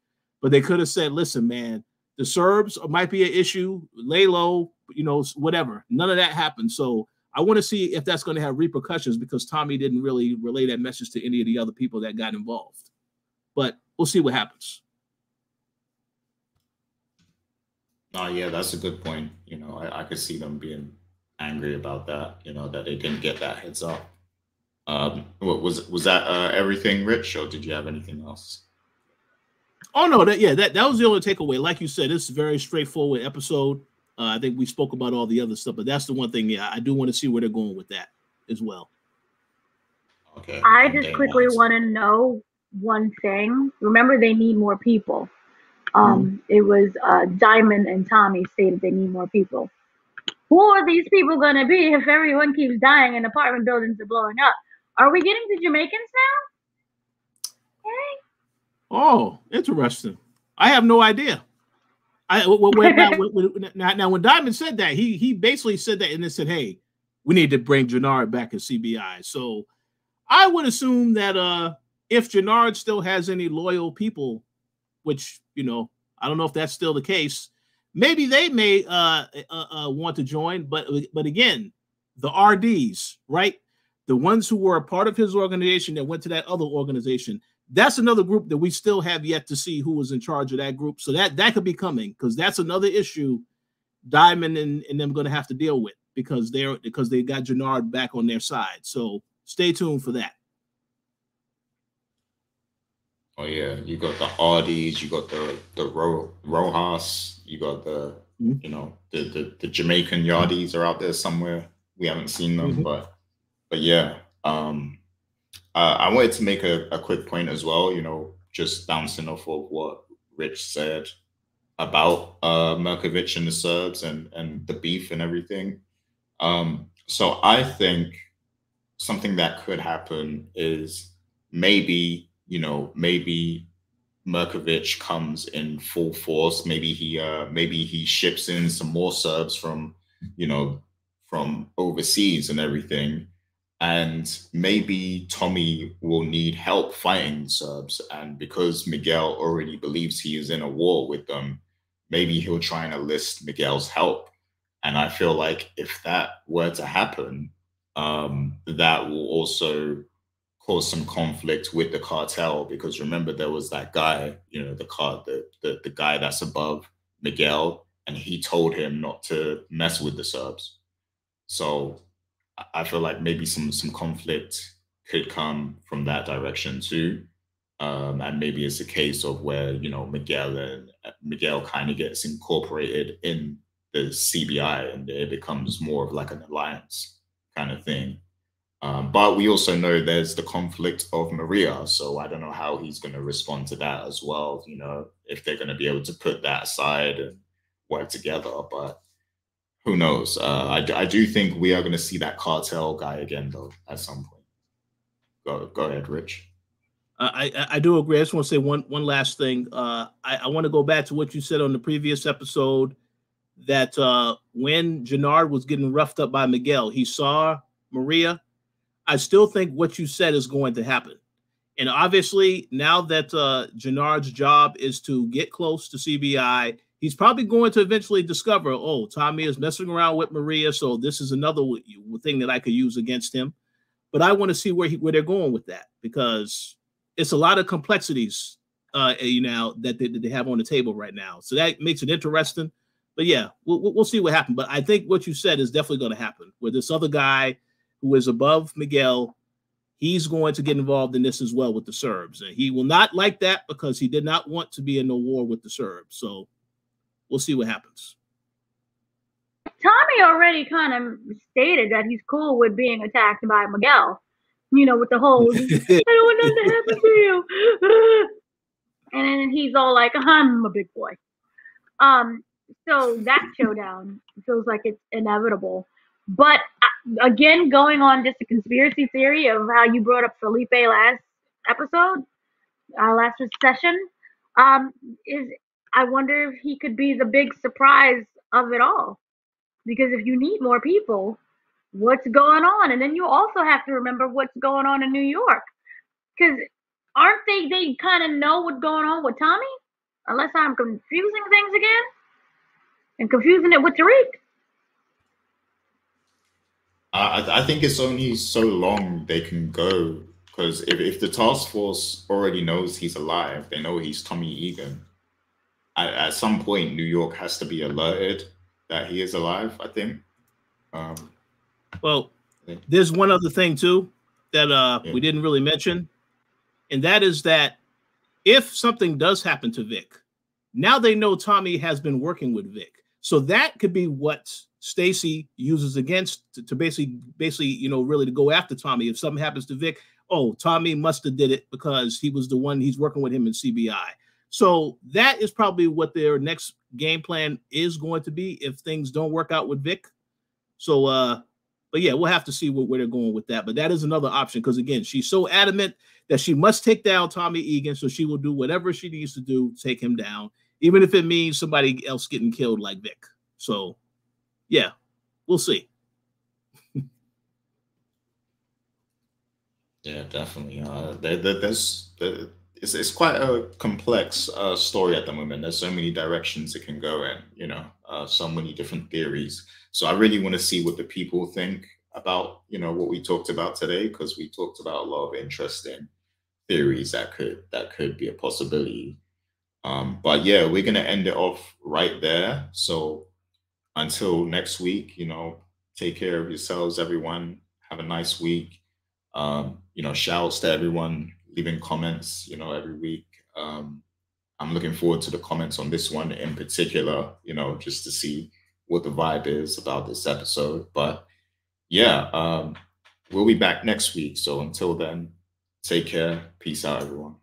but they could have said, listen, man, the Serbs might be an issue, lay low, whatever. None of that happened. So I want to see if that's going to have repercussions, because Tommy didn't really relay that message to any of the other people that got involved. But we'll see what happens. Oh, yeah, that's a good point. I could see them being angry about that, that they didn't get that heads up. What was that everything, Rich, or did you have anything else? Oh no, that was the only takeaway. Like you said, it's a very straightforward episode. I think we spoke about all the other stuff, but that's the one thing. Yeah, I do want to see where they're going with that as well. Okay. I just quickly want to know one thing. Remember, they need more people. It was Diamond and Tommy stated they need more people. Who are these people going to be if everyone keeps dying and apartment buildings are blowing up? Are we getting the Jamaicans now? Okay. Oh, interesting. I have no idea. Now, when Diamond said that, he basically said that and then said, hey, we need to bring Jenard back as CBI. So I would assume that if Jenard still has any loyal people, which, I don't know if that's still the case, maybe they may want to join. But again, the RDs, right? The ones who were a part of his organization that went to that other organization, that's another group that we still have yet to see who was in charge of that group. So that could be coming, because that's another issue Diamond and them going to have to deal with, because they got Jenard back on their side. So stay tuned for that. Oh yeah, you got the RDs, you got the Rojas, you got the the Jamaican Yardies are out there somewhere. We haven't seen them, but yeah. I wanted to make a quick point as well, just bouncing off of what Rich said about Murkovich and the Serbs and the beef and everything. So I think something that could happen is maybe Murkovich comes in full force. Maybe he ships in some more Serbs from overseas and everything. And maybe Tommy will need help fighting the Serbs. And because Miguel already believes he is in a war with them, maybe he'll try and enlist Miguel's help. And I feel like if that were to happen, that will also cause some conflict with the cartel. Because remember, there was that guy, the guy that's above Miguel, and he told him not to mess with the Serbs. So I feel like maybe some conflict could come from that direction too. And maybe it's a case of where, Miguel kind of gets incorporated in the CBI and it becomes more of like an alliance kind of thing. But we also know there's the conflict of Mireya. So I don't know how he's going to respond to that as well. If they're going to be able to put that aside and work together. But who knows? I do think we are going to see that cartel guy again, though, at some point. Go ahead, Rich. I do agree. I just want to say one last thing. I want to go back to what you said on the previous episode, that when Jenard was getting roughed up by Miguel, he saw Mireya. I still think what you said is going to happen. And obviously, now that Jenard's job is to get close to CBI, he's probably going to eventually discover, oh, Tommy is messing around with Mireya, so this is another thing that I could use against him. But I want to see where they're going with that, because it's a lot of complexities, that they have on the table right now. So that makes it interesting. But yeah, we'll see what happens. But I think what you said is definitely going to happen, where this other guy who is above Miguel, he's going to get involved in this as well with the Serbs. And he will not like that, because he did not want to be in no war with the Serbs. So we'll see what happens. Tommy already kind of stated that he's cool with being attacked by Miguel. With the whole, I don't want nothing to happen to you. And then he's all like, I'm a big boy. So that showdown feels like it's inevitable. But again, going on just a conspiracy theory of how you brought up Felipe last episode, last session, is I wonder if he could be the big surprise of it all. Because if you need more people, what's going on? And then you also have to remember what's going on in New York. Because aren't they kind of know what's going on with Tommy? Unless I'm confusing things again and confusing it with Tariq. I think it's only so long they can go, because if the task force already knows he's alive, they know he's Tommy Egan. At some point, New York has to be alerted that he is alive, I think. Well, there's one other thing too that we didn't really mention, and that is that if something does happen to Vic, now they know Tommy has been working with Vic. So that could be what Stacy uses against to basically, really to go after Tommy. If something happens to Vic, oh, Tommy must have did it because he was the one, he's working with him in CBI. So that is probably what their next game plan is going to be if things don't work out with Vic. So, but yeah, we'll have to see where they're going with that. But that is another option, because again, she's so adamant that she must take down Tommy Egan, so she will do whatever she needs to do to take him down, even if it means somebody else getting killed like Vic. So, yeah, we'll see. Yeah, definitely. It's quite a complex story at the moment. There's so many directions it can go in, so many different theories. So I really want to see what the people think about, what we talked about today, because we talked about a lot of interesting theories that could be a possibility. But yeah, we're gonna end it off right there. So until next week, take care of yourselves, everyone. Have a nice week. Shouts to everyone leaving comments, every week. I'm looking forward to the comments on this one in particular, just to see what the vibe is about this episode. But yeah, we'll be back next week. So until then, take care. Peace out, everyone.